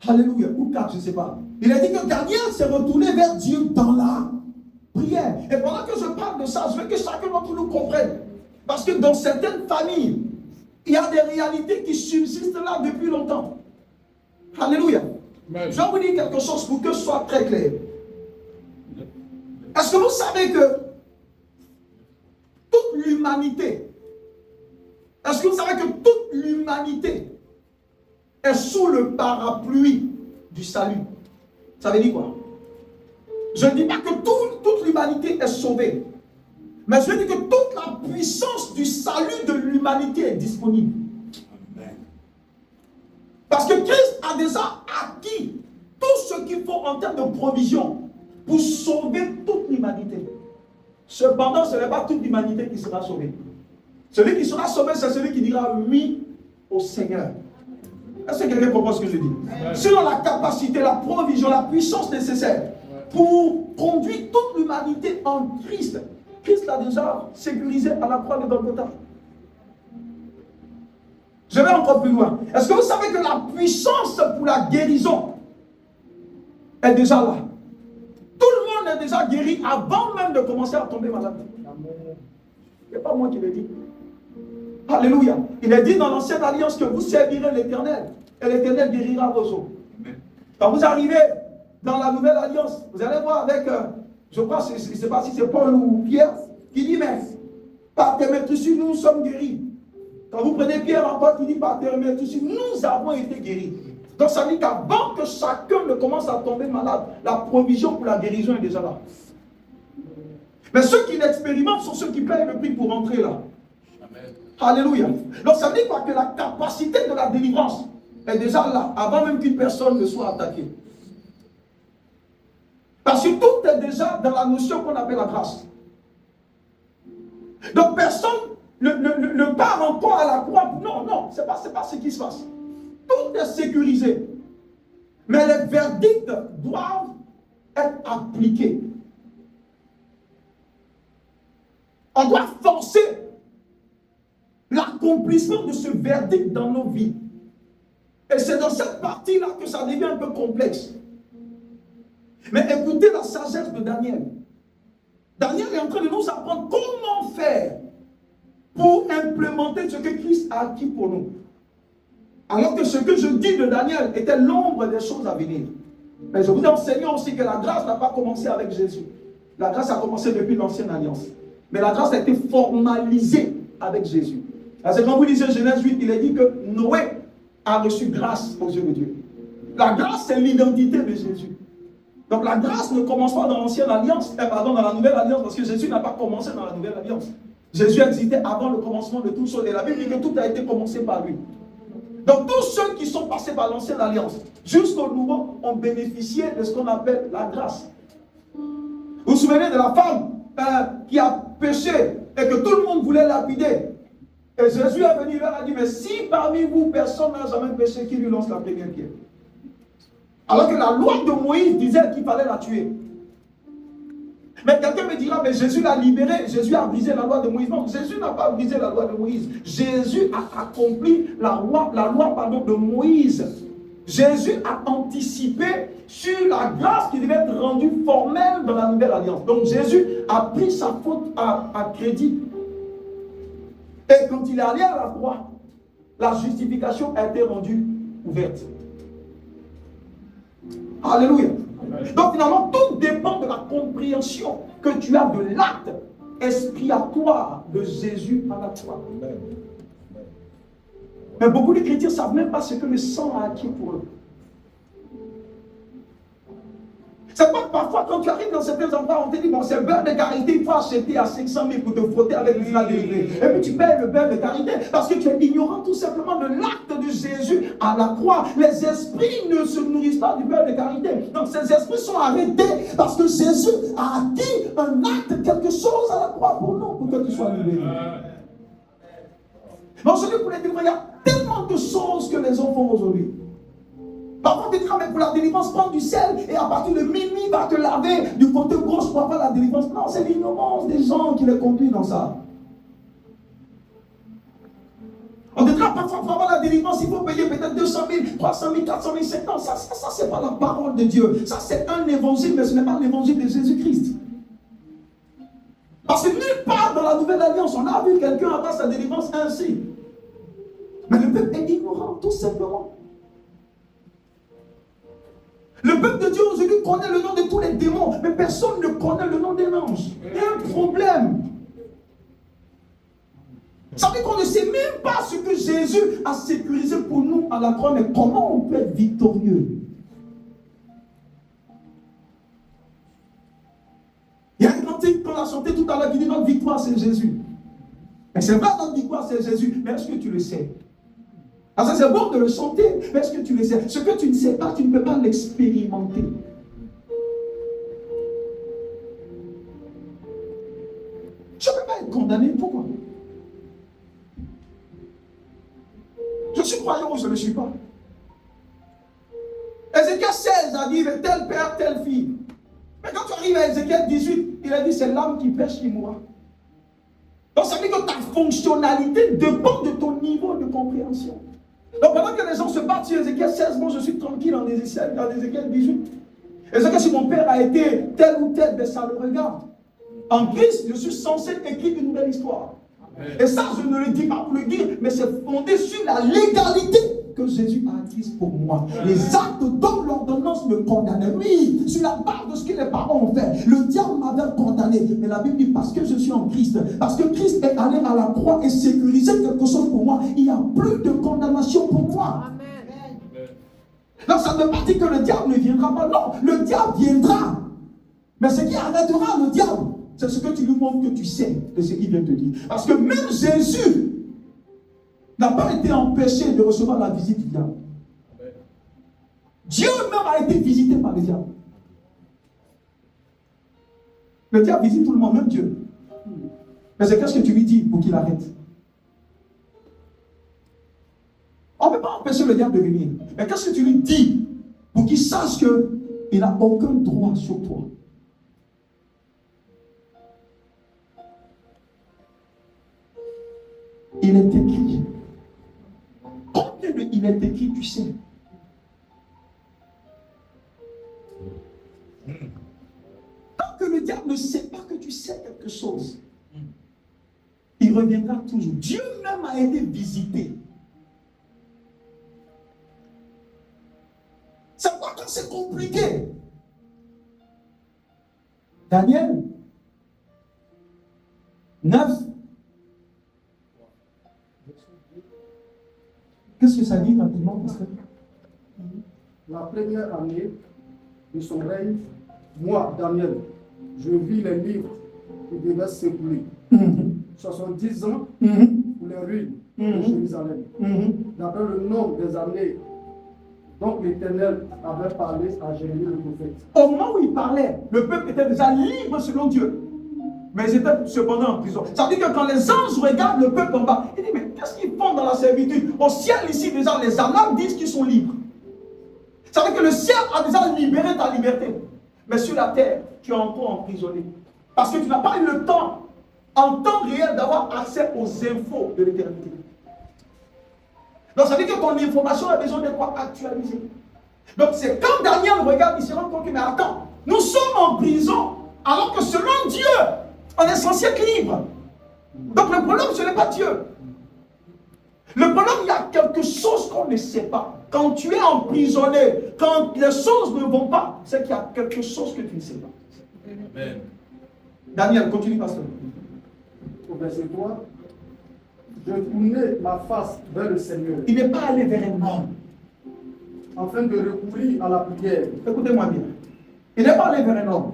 Alléluia, ou 4, je ne sais pas. Il a dit que Daniel s'est retourné vers Dieu dans la prière. Et pendant que je parle de ça, je veux que chacun d'entre nous comprenne. Parce que dans certaines familles, il y a des réalités qui subsistent là depuis longtemps. Alléluia. Je vais vous dire quelque chose pour que ce soit très clair. Est-ce que vous savez que toute l'humanité, est-ce que vous savez que toute l'humanité est sous le parapluie du salut? Ça veut dire quoi? Je ne dis pas que toute l'humanité est sauvée. Mais je dis que toute la puissance du salut de l'humanité est disponible. Amen. Parce que Christ a déjà acquis tout ce qu'il faut en termes de provision pour sauver toute l'humanité. Cependant, ce n'est pas toute l'humanité qui sera sauvée. Celui qui sera sauvé, c'est celui qui dira oui au Seigneur. Est-ce que quelqu'un comprend ce que je dis? Ouais. Selon la capacité, la provision, la puissance nécessaire pour conduire toute l'humanité en Christ. Christ l'a déjà sécurisé à la croix de Golgotha. Je vais encore plus loin. Est-ce que vous savez que la puissance pour la guérison est déjà là? Tout le monde est déjà guéri avant même de commencer à tomber malade. Ce n'est pas moi qui le dis. Alléluia. Il est dit dans l'ancienne alliance que vous servirez l'Éternel et l'Éternel guérira vos os. Quand vous arrivez dans la nouvelle alliance, vous allez voir avec, je crois, je ne sais pas si c'est Paul ou Pierre, qui dit, mais par tes meurtrissures, nous sommes guéris. Quand vous prenez Pierre en porte, il dit, par tes meurtrissures, nous avons été guéris. Donc ça veut dire qu'avant que chacun ne commence à tomber malade, la provision pour la guérison est déjà là. Mais ceux qui l'expérimentent sont ceux qui payent le prix pour entrer là. Amen. Alléluia. Donc ça veut dire quoi? Que la capacité de la délivrance est déjà là, avant même qu'une personne ne soit attaquée. Parce que tout est déjà dans la notion qu'on appelle la grâce. Donc personne ne part encore à la croix. Non, non, ce n'est pas ce qui se passe. Tout est sécurisé. Mais les verdicts doivent être appliqués. On doit forcer l'accomplissement de ce verdict dans nos vies. Et c'est dans cette partie-là que ça devient un peu complexe. Mais écoutez la sagesse de Daniel. Daniel est en train de nous apprendre comment faire pour implémenter ce que Christ a acquis pour nous. Alors que ce que je dis de Daniel était l'ombre des choses à venir. Mais je vous ai enseigné aussi que la grâce n'a pas commencé avec Jésus. La grâce a commencé depuis l'ancienne alliance. Mais la grâce a été formalisée avec Jésus. Parce que quand vous lisez Genèse 8, il est dit que Noé a reçu grâce aux yeux de Dieu. La grâce, c'est l'identité de Jésus. Donc la grâce ne commence pas dans l'ancienne alliance, pardon, dans la nouvelle alliance, parce que Jésus n'a pas commencé dans la nouvelle alliance. Jésus existait avant le commencement de toutes choses. Et la Bible dit que tout a été commencé par lui. Donc tous ceux qui sont passés par l'ancienne alliance, jusqu'au nouveau, ont bénéficié de ce qu'on appelle la grâce. Vous vous souvenez de la femme qui a péché et que tout le monde voulait lapider. Et Jésus est venu, il leur a dit, mais si parmi vous, personne n'a jamais péché, qui lui lance la première pierre. Alors que la loi de Moïse disait qu'il fallait la tuer. Mais quelqu'un me dira, mais Jésus l'a libéré, Jésus a brisé la loi de Moïse. Non, Jésus n'a pas brisé la loi de Moïse. Jésus a accompli la loi de Moïse. Jésus a anticipé sur la grâce qui devait être rendue formelle dans la nouvelle alliance. Donc Jésus a pris sa faute à crédit. Et quand il est allé à la croix, la justification a été rendue ouverte. Alléluia. Donc finalement, tout dépend de la compréhension que tu as de l'acte expiatoire de Jésus à la croix. Mais beaucoup de chrétiens ne savent même pas ce que le sang a acquis pour eux. C'est pas parfois quand tu arrives dans certains endroits, on te dit, bon, c'est le beurre de karité, il faut acheter à 500 000 pour te frotter avec le flag délivré. Et puis tu payes le beurre de karité parce que tu es ignorant tout simplement de l'acte de Jésus à la croix. Les esprits ne se nourrissent pas du beurre de karité. Donc ces esprits sont arrêtés parce que Jésus a acquis un acte, quelque chose à la croix pour nous, pour que tu sois libéré. Mais aujourd'hui, pour les délivrer, il y a tellement de choses que les hommes font aujourd'hui. Parfois, tu travailles pour la délivrance, prends du sel et à partir de minuit, va te laver du côté gauche pour avoir la délivrance. Non, c'est l'ignorance des gens qui les conduisent dans ça. On te dit parfois pour avoir la délivrance, il faut payer peut-être 200 000, 300 000, 400 000, 500 000. Ça c'est pas la parole de Dieu. Ça, c'est un évangile, mais ce n'est pas l'évangile de Jésus-Christ. Parce que nulle part dans la nouvelle alliance, on a vu quelqu'un avoir sa délivrance ainsi. Mais le peuple est ignorant, tout simplement. Le peuple de Dieu aujourd'hui connaît le nom de tous les démons, mais personne ne connaît le nom d'un ange. Il y a un problème. Ça veut dire qu'on ne sait même pas ce que Jésus a sécurisé pour nous à la croix, mais comment on peut être victorieux. Il y a un cantique qu'on a chanté tout à l'heure qui dit notre victoire c'est Jésus. Et c'est vrai, notre victoire c'est Jésus, mais est-ce que tu le sais? Alors ça c'est bon de le chanter, mais est-ce que tu le sais? Ce que tu ne sais pas, tu ne peux pas l'expérimenter. Je ne peux pas être condamné, pourquoi? Je suis croyant ou je ne le suis pas. Ézéchiel 16 a dit tel père, telle fille. Mais quand tu arrives à Ézéchiel 18, il a dit c'est l'âme qui pêche qui mourra. Donc ça veut dire que ta fonctionnalité dépend de ton niveau de compréhension. Donc pendant que les gens se battent sur Ézéchiel 16, moi je suis tranquille en Ézéchiel 18. Ézéchiel, si mon père a été tel ou tel, ben ça le regarde. En Christ, je suis censé écrire une nouvelle histoire. Amen. Et ça, je ne le dis pas pour le dire, mais c'est fondé sur la légalité que Jésus a acquise pour moi. Amen. Les actes dont l'ordonnance me condamnait, oui, sur la base de ce que les parents ont fait, le diable m'avait condamné. Mais la Bible dit, parce que je suis en Christ, parce que Christ est allé à la croix et sécurisé quelque chose pour moi, il n'y a plus de condamnation pour moi. Amen. Donc ça ne veut pas dire que le diable ne viendra pas. Non, le diable viendra. Mais ce qui arrêtera le diable, c'est ce que tu lui montres que tu sais de ce qu'il vient te dire. Parce que même Jésus n'a pas été empêché de recevoir la visite du diable. Dieu même a été visité par le diable. Le diable visite tout le monde, même Dieu. Mais c'est qu'est-ce que tu lui dis pour qu'il arrête? On ne peut pas empêcher le diable de venir. Mais qu'est-ce que tu lui dis pour qu'il sache qu'il n'a aucun droit sur toi? Il est écrit. Combien de il est écrit, tu sais? Tant que le diable ne sait pas que tu sais quelque chose, il reviendra toujours. Dieu même a été visité. C'est pourquoi quand c'est compliqué. Daniel 9. Qu'est-ce que ça dit rapidement, pasteur? La première année de son règne, moi, Daniel, je vis les livres qui devaient s'écouler. 70 ans pour les ruines de Jérusalem. D'après le nombre des années dont l'Éternel avait parlé à Jérémie le prophète. Au moment où il parlait, le peuple était déjà libre selon Dieu. Mais ils étaient cependant en prison. Ça veut dire que quand les anges regardent le peuple en bas, ils disent, mais qu'est-ce qu'ils font dans la servitude? Au ciel ici, déjà, les annales disent qu'ils sont libres. Ça veut dire que le ciel a déjà libéré ta liberté. Mais sur la terre, tu es encore emprisonné. Parce que tu n'as pas eu le temps, en temps réel, d'avoir accès aux infos de l'éternité. Donc ça veut dire que ton information a besoin d'être actualisée. Donc c'est quand Daniel regarde, il se rend compte que, mais attends, nous sommes en prison, alors que selon Dieu, on est censé être libre. Donc le problème, ce n'est pas Dieu. Le problème, il y a quelque chose qu'on ne sait pas. Quand tu es emprisonné, quand les choses ne vont pas, c'est qu'il y a quelque chose que tu ne sais pas. Amen. Daniel, continue, pasteur. Au verset 3, je tournais ma face vers le Seigneur, Il n'est pas allé vers un homme. afin de recourir à la prière. Écoutez-moi bien. Il n'est pas allé vers un homme.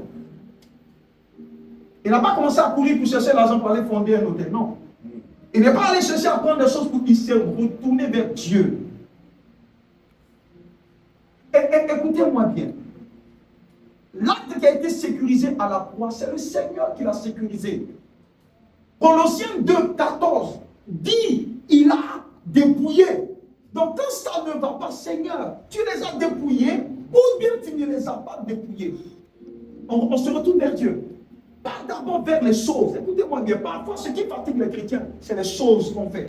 Il n'a pas commencé à courir pour chercher l'argent pour aller fonder un hôtel, non. Il n'est pas allé chercher à prendre des choses pour qu'il s'est retourné vers Dieu. Écoutez-moi bien. L'acte qui a été sécurisé à la croix, c'est le Seigneur qui l'a sécurisé. Colossiens 2, 14 dit, il a dépouillé. Donc quand ça ne va pas, Seigneur, tu les as dépouillés ou bien tu ne les as pas dépouillés. On se retourne vers Dieu. Pas d'abord vers les choses. Écoutez-moi bien, parfois ce qui fatigue les chrétiens, c'est les choses qu'on fait.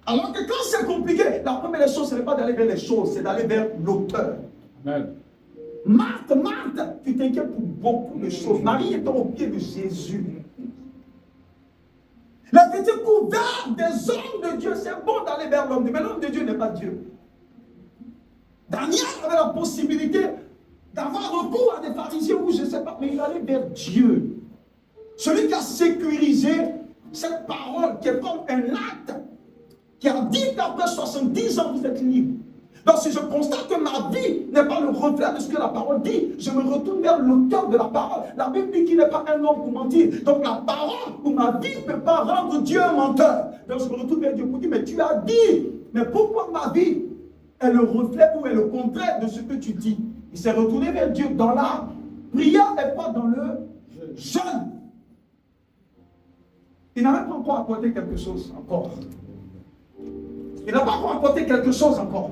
Alors que quand c'est compliqué, la première chose, ce n'est pas d'aller vers les choses, c'est d'aller vers l'auteur. Amen. Marthe, tu t'inquiètes pour beaucoup de choses. Marie est au pied de Jésus. La chrétien court vers des hommes de Dieu. C'est bon d'aller vers l'homme de Dieu, mais l'homme de Dieu n'est pas Dieu. Daniel avait la possibilité d'avoir recours à des pharisiens ou je ne sais pas, mais il allait vers Dieu. Celui qui a sécurisé cette parole qui est comme un acte, qui a dit qu'après 70 ans vous êtes libre. Donc si je constate que ma vie n'est pas le reflet de ce que la parole dit, je me retourne vers l'auteur de la parole. La Bible dit qu'il n'est pas un homme pour mentir. Donc la parole ou ma vie ne peut pas rendre Dieu un menteur. Donc je me retourne vers Dieu pour dire, mais tu as dit, mais pourquoi ma vie est le reflet ou est le contraire de ce que tu dis? Il s'est retourné vers Dieu dans la prière et pas dans le jeûne. Il n'a même pas encore apporté quelque chose encore. Il n'a pas encore apporté quelque chose encore.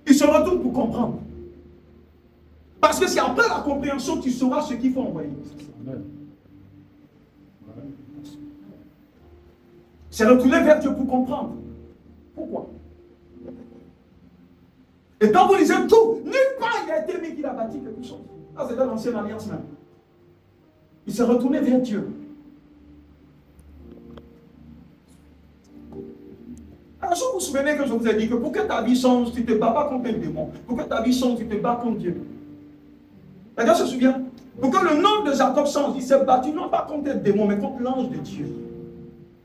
Il se retourne pour comprendre. Parce que c'est après la compréhension que tu sauras ce qu'il faut envoyer. C'est retourner vers Dieu pour comprendre. Pourquoi? Et quand vous lisez tout, nulle part il a été mis qu'il a bâti quelque chose. Ah, c'est dans l'ancienne alliance même. Il s'est retourné vers Dieu. Un jour, vous vous souvenez que je vous ai dit que pour que ta vie change, tu ne te bats pas contre un démon. Pour que ta vie change, tu te bats contre Dieu. Quelqu'un se souvient? Pour que le nom de Jacob change, il s'est battu non pas contre un démon, mais contre l'ange de Dieu.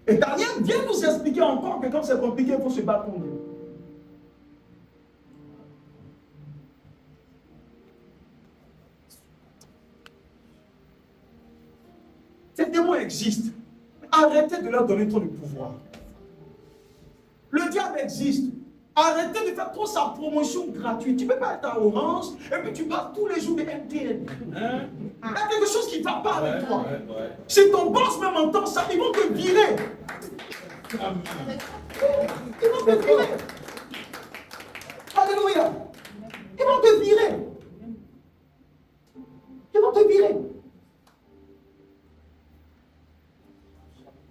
Et Daniel vient nous expliquer encore que quand c'est compliqué, il faut se battre contre Dieu. Ces démons existent. Arrêtez de leur donner trop de pouvoir. Le diable existe. Arrêtez de faire trop sa promotion gratuite. Tu ne peux pas être à Orange et puis tu passes tous les jours des MTN. Il y a quelque chose qui ne va pas avec toi. Si ton boss même entend ça, ils vont te virer. Ils vont te virer. Alléluia. Ils vont te virer. Ils vont te virer.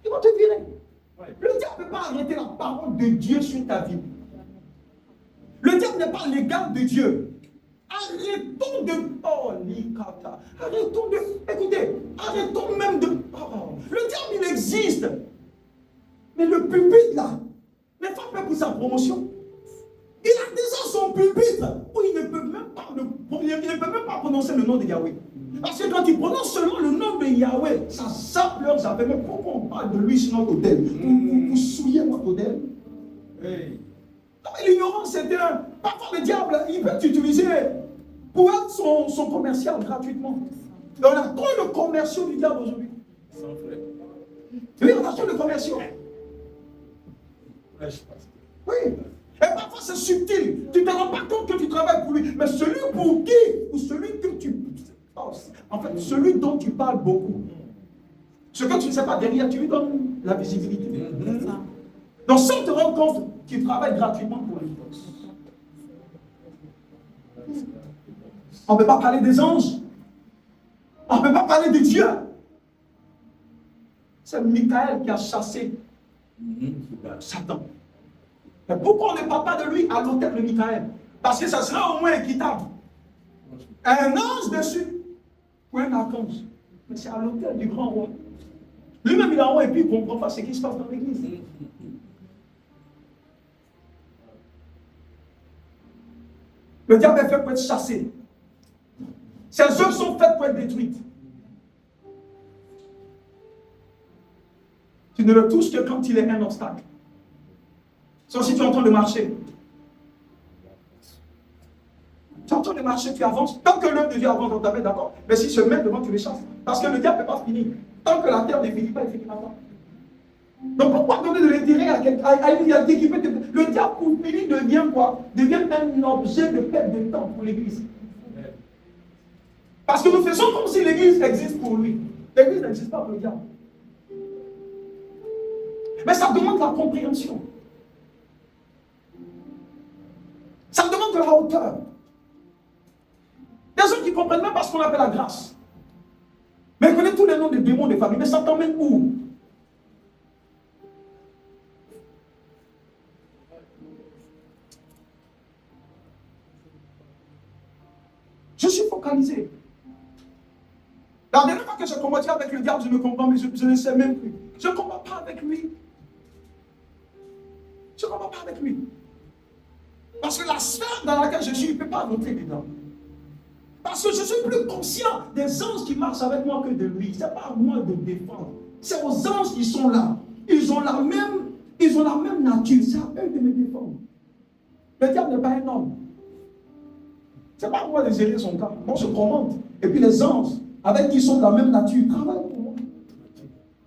Ils vont te virer. Le diable ne peut pas arrêter la parole de Dieu sur ta vie. Le diable n'est pas l'égal de Dieu. Arrêtons de... Oh, Likata. Arrêtons de... Écoutez, arrêtons même de... Oh, le diable, il existe. Mais le pupitre, là, n'est pas fait pour sa promotion. Il a déjà son pupitre où il ne peut même pas prononcer le nom de Yahweh. Parce que quand il prononce seulement le nom de Yahweh, ça sape leurs affaires. Mais pourquoi on parle de lui sur notre autel? Pour souiller notre autel? Hey. L'ignorance, c'est un... Parfois le diable, il peut t'utiliser pour être son commercial gratuitement. Et on a trop de commerciaux du diable aujourd'hui. Sans frais. Oui, on a trop de commerciaux. Oui. Et parfois c'est subtil. Tu ne te rends pas compte que tu travailles pour lui. Mais celui pour qui, ou celui que tu... En fait, celui dont tu parles beaucoup. Ce que tu ne sais pas derrière, tu lui donnes la visibilité. Donc sans te rendre compte, tu travailles gratuitement pour lui. On ne peut pas parler des anges. On ne peut pas parler de Dieu. C'est Michael qui a chassé Satan. Mais pourquoi on ne parle pas de lui à l'autel de Michael? Parce que ça sera au moins équitable. Un ange dessus ou un archange. Mais c'est à l'autel du grand roi. Lui-même, il est en haut et puis il ne comprend pas ce qui se passe dans l'église. Le diable est fait pour être chassé. Ses œuvres sont faites pour être détruites. Tu ne le touches que quand il est un obstacle. Sauf si tu es en train de marcher. Tu es en train de marcher, tu avances. Tant que l'œuvre de Dieu avance dans ta vie, d'accord. Mais s'il se met devant, tu le chasses. Parce que le diable ne peut pas finir. Tant que la terre ne finit pas, il finira pas. Donc pourquoi donner de l'intérêt à quelqu'un? Le diable, pour finir, devient quoi? Devient un objet de perte de temps pour l'église. Parce que nous faisons comme si l'église existe pour lui. L'église n'existe pas pour le diable. Mais ça demande la compréhension. Ça demande de la hauteur. Il y a des gens qui ne comprennent même pas ce qu'on appelle la grâce. Mais ils connaissent tous les noms des démons des familles. Mais ça t'emmène où? Je suis focalisé. La dernière fois que j'ai combattu avec le diable, je me comprends, mais je ne sais même plus. Je ne combats pas avec lui. Je ne combats pas avec lui. Parce que la sphère dans laquelle je suis, il ne peut pas rentrer dedans. Parce que je suis plus conscient des anges qui marchent avec moi que de lui. Ce n'est pas à moi de défendre. C'est aux anges qui sont là. Ils ont la même nature. C'est à eux de me défendre. Le diable n'est pas un homme. Ce n'est pas à moi de gérer son cas. Moi, je commande. Et puis les anges, avec qui sont de la même nature, travaillent pour moi.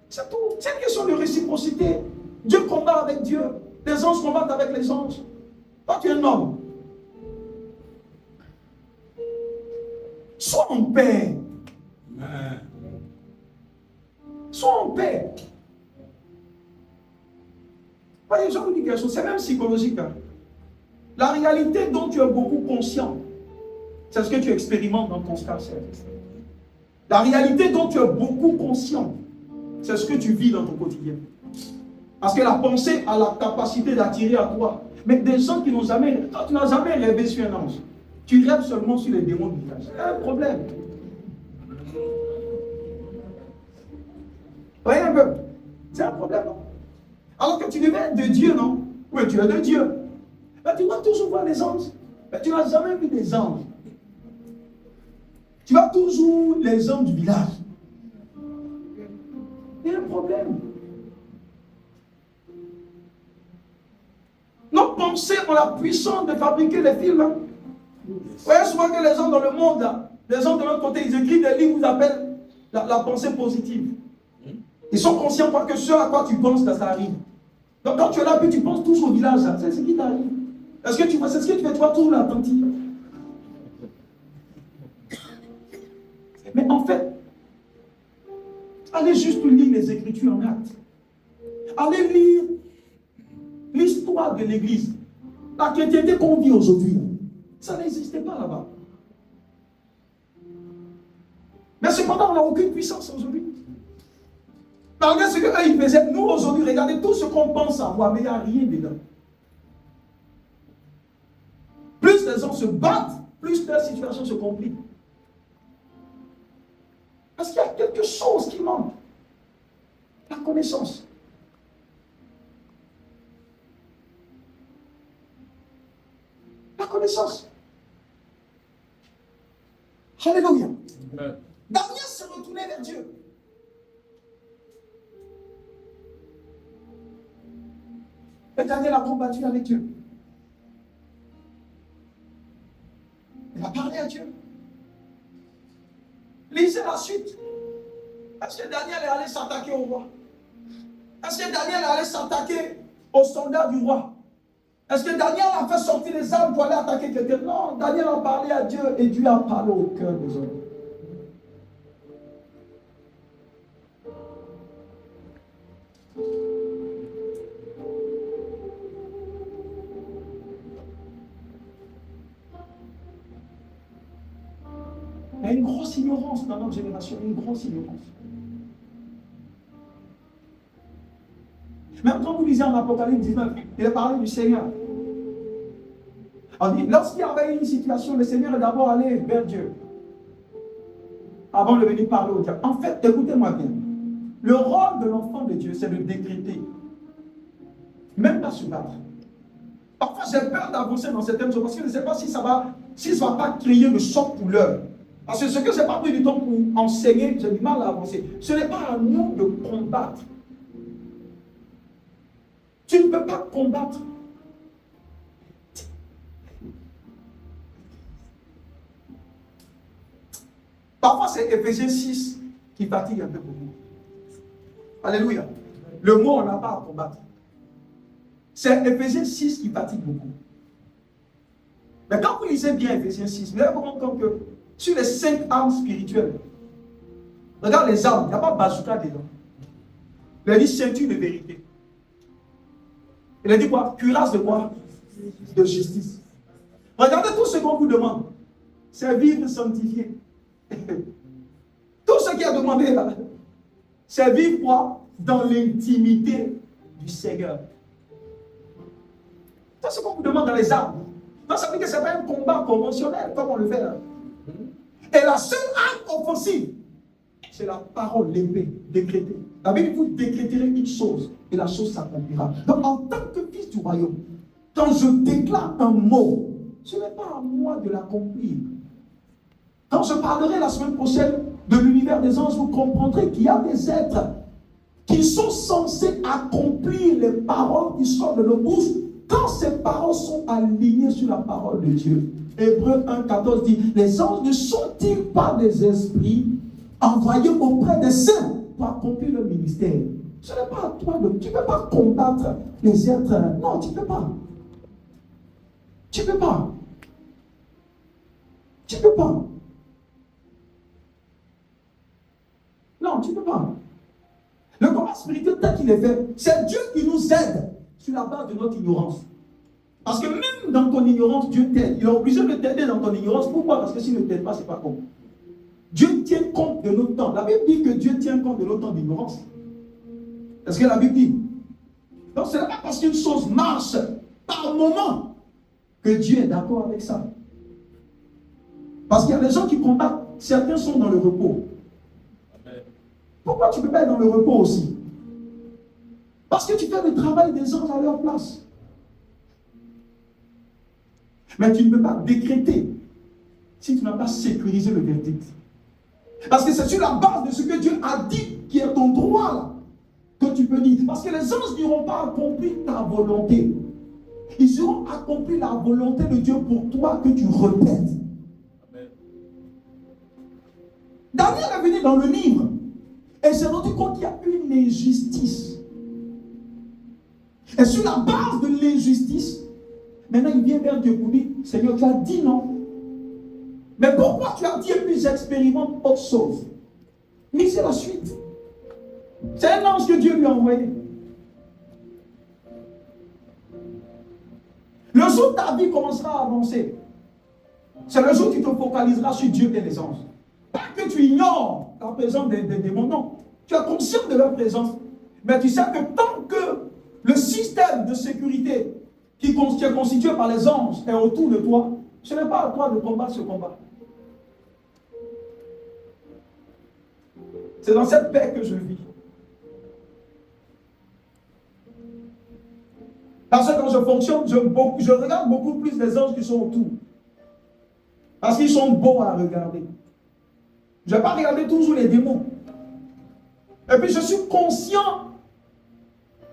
C'est tout. C'est une question de réciprocité. Dieu combat avec Dieu. Les anges combattent avec les anges. Toi, tu es un homme. Sois en paix. Sois en paix. Voyez, je vous dis quelque chose, c'est même psychologique. Hein. La réalité dont tu es beaucoup conscient, c'est ce que tu expérimentes dans ton cancer. La réalité dont tu es beaucoup conscient, c'est ce que tu vis dans ton quotidien. Parce que la pensée a la capacité d'attirer à toi. Mais des gens qui n'ont jamais... Toi, tu n'as jamais rêvé sur un ange. Tu rêves seulement sur les démons du village. C'est un problème. Voyez un peu. C'est un problème, non? Alors que tu devais être de Dieu, non? Oui, tu es de Dieu. Mais tu vas toujours voir les anges. Mais tu n'as jamais vu des anges. Tu vois toujours les hommes du village. Il y a un problème. Nos pensées ont la puissance de fabriquer des films. Hein. Vous voyez souvent que les gens dans le monde, les gens de l'autre côté, ils écrivent des livres qu'ils appellent la pensée positive. Ils sont conscients que ce à quoi tu penses, ça arrive. Donc quand tu es là, puis tu penses toujours au village, c'est ce qui t'arrive. Est-ce que tu vois, c'est ce que tu fais, tu vas toujours l'attentif. Mais en fait, allez juste lire les Écritures en actes. Allez lire l'histoire de l'Église. La chrétienté qu'on vit aujourd'hui, ça n'existait pas là-bas. Mais cependant, on n'a aucune puissance aujourd'hui. Malgré ce qu'eux ils faisaient, nous aujourd'hui, regardez tout ce qu'on pense avoir, mais il n'y a rien dedans. Plus les gens se battent, plus leur situation se complique. Parce qu'il y a quelque chose qui manque. La connaissance. La connaissance. Alléluia. Daniel s'est retourné vers Dieu. Et Daniel a combattu avec Dieu. Il a parlé à Dieu. Lisez la suite. Est-ce que Daniel est allé s'attaquer au roi? Est-ce que Daniel est allé s'attaquer aux soldats du roi? Est-ce que Daniel a fait sortir les armes pour aller attaquer quelqu'un? Non, Daniel a parlé à Dieu et Dieu a parlé au cœur des hommes. Il y a une grosse ignorance dans notre génération, une grosse ignorance. Même quand vous lisez en Apocalypse 19, il a parlé du Seigneur. On dit, lorsqu'il y avait une situation, le Seigneur est d'abord allé vers Dieu, avant de venir parler au diable. En fait, écoutez-moi bien, le rôle de l'enfant de Dieu, c'est de décréter, même pas se battre. Parfois, j'ai peur d'avancer dans certaines choses, parce que je ne sais pas si ça va pas créer le choc pour l'heure. Parce que ce que je n'ai pas pris du temps pour enseigner, j'ai du mal à avancer. Ce n'est pas à nous de combattre. Tu ne peux pas combattre. Parfois, c'est Éphésiens 6 qui fatigue un peu beaucoup. Alléluia. Le mot, on n'a pas à combattre. C'est Éphésiens 6 qui fatigue beaucoup. Mais quand vous lisez bien Éphésiens 6, vous allez vous rendre compte que sur les 5 armes spirituelles, regarde les armes, il n'y a pas bazooka dedans. Il a dit ceinture de vérité. Il a dit quoi? Cuirasse de quoi? De justice. Regardez tout ce qu'on vous demande. C'est vivre sanctifié. Tout ce qu'il a demandé là, c'est vivre quoi? Dans l'intimité du Seigneur. C'est ce qu'on vous demande dans les armes. Donc ça veut dire que ce n'est pas un combat conventionnel comme on le fait là. Et la seule arme offensive, c'est la parole, l'épée, décrétée. La Bible, vous décréterez une chose et la chose s'accomplira. Donc en tant que fils du royaume, quand je déclare un mot, ce n'est pas à moi de l'accomplir. Quand je parlerai la semaine prochaine de l'univers des anges, vous comprendrez qu'il y a des êtres qui sont censés accomplir les paroles qui sortent de nos bouches quand ces paroles sont alignées sur la parole de Dieu. Hébreux 1,14 dit, les anges ne sont-ils pas des esprits envoyés auprès des saints pour accomplir le ministère? Ce n'est pas à toi de... Tu ne peux pas combattre les êtres. Non, tu ne peux pas. Tu ne peux pas. Tu ne peux pas. Non, tu ne peux pas. Le combat spirituel tel qu'il est fait, c'est Dieu qui nous aide sur la base de notre ignorance. Parce que même dans ton ignorance, Dieu t'aide. Il est obligé de t'aider dans ton ignorance. Pourquoi? Parce que s'il ne t'aide pas, ce n'est pas bon. Dieu tient compte de notre temps. La Bible dit que Dieu tient compte de notre temps d'ignorance. C'est ce que la Bible dit. Donc ce n'est pas parce qu'une chose marche par moment que Dieu est d'accord avec ça. Parce qu'il y a des gens qui combattent, certains sont dans le repos. Pourquoi tu ne peux pas être dans le repos aussi? Parce que tu fais le travail des anges à leur place. Mais tu ne peux pas décréter si tu n'as pas sécurisé le verdict. Parce que c'est sur la base de ce que Dieu a dit qui est ton droit là, que tu peux dire. Parce que les anges n'iront pas accomplir ta volonté. Ils iront accomplir la volonté de Dieu pour toi que tu répètes. Daniel est venu dans le livre et s'est rendu compte qu'il y a une injustice. Et sur la base de l'injustice, maintenant il vient vers Dieu pour dire, Seigneur, tu as dit non. Mais pourquoi tu as dit et puis j'expérimente autre chose? Mais c'est la suite. C'est un ange que Dieu lui a envoyé. Le jour où ta vie commencera à avancer, c'est le jour où tu te focaliseras sur Dieu et les anges. Pas que tu ignores la présence des démons, non. Tu es conscient de leur présence. Mais tu sais que tant que le système de sécurité qui est constitué par les anges est autour de toi, ce n'est pas à toi de combattre ce combat. C'est dans cette paix que je vis. Parce que quand je fonctionne, je regarde beaucoup plus les anges qui sont autour. Parce qu'ils sont beaux à regarder. Je ne vais pas regarder toujours les démons. Et puis je suis conscient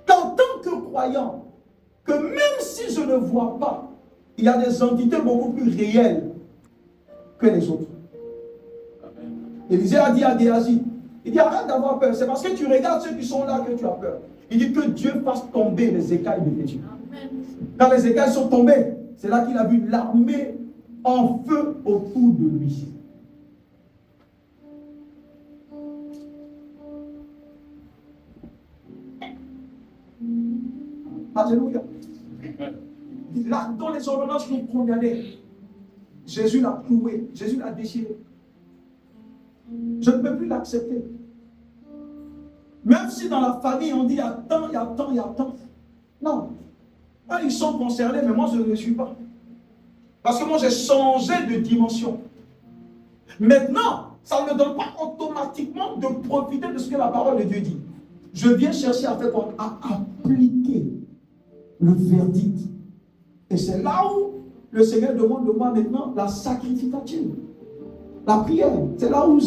qu'en tant que croyant, que même si je ne vois pas, il y a des entités beaucoup plus réelles que les autres. Élisée a dit à Géasi, il dit arrête d'avoir peur, c'est parce que tu regardes ceux qui sont là que tu as peur. Il dit que Dieu fasse tomber les écailles de l'Égypte. Quand les écailles sont tombées, c'est là qu'il a vu l'armée en feu autour de lui. Alléluia. Là, dans les ordonnances nous condamnaient, Jésus l'a cloué, Jésus l'a déchiré. Je ne peux plus l'accepter. Même si dans la famille, on dit il y a tant, il y a tant, il y a tant. Non. Ah, ils sont concernés, mais moi, je ne le suis pas. Parce que moi, j'ai changé de dimension. Maintenant, ça ne me donne pas automatiquement de profiter de ce que la parole de Dieu dit. Je viens chercher à faire quoi? À appliquer le verdict. Et c'est là où le Seigneur demande de moi maintenant la sacrificature. La prière. C'est là où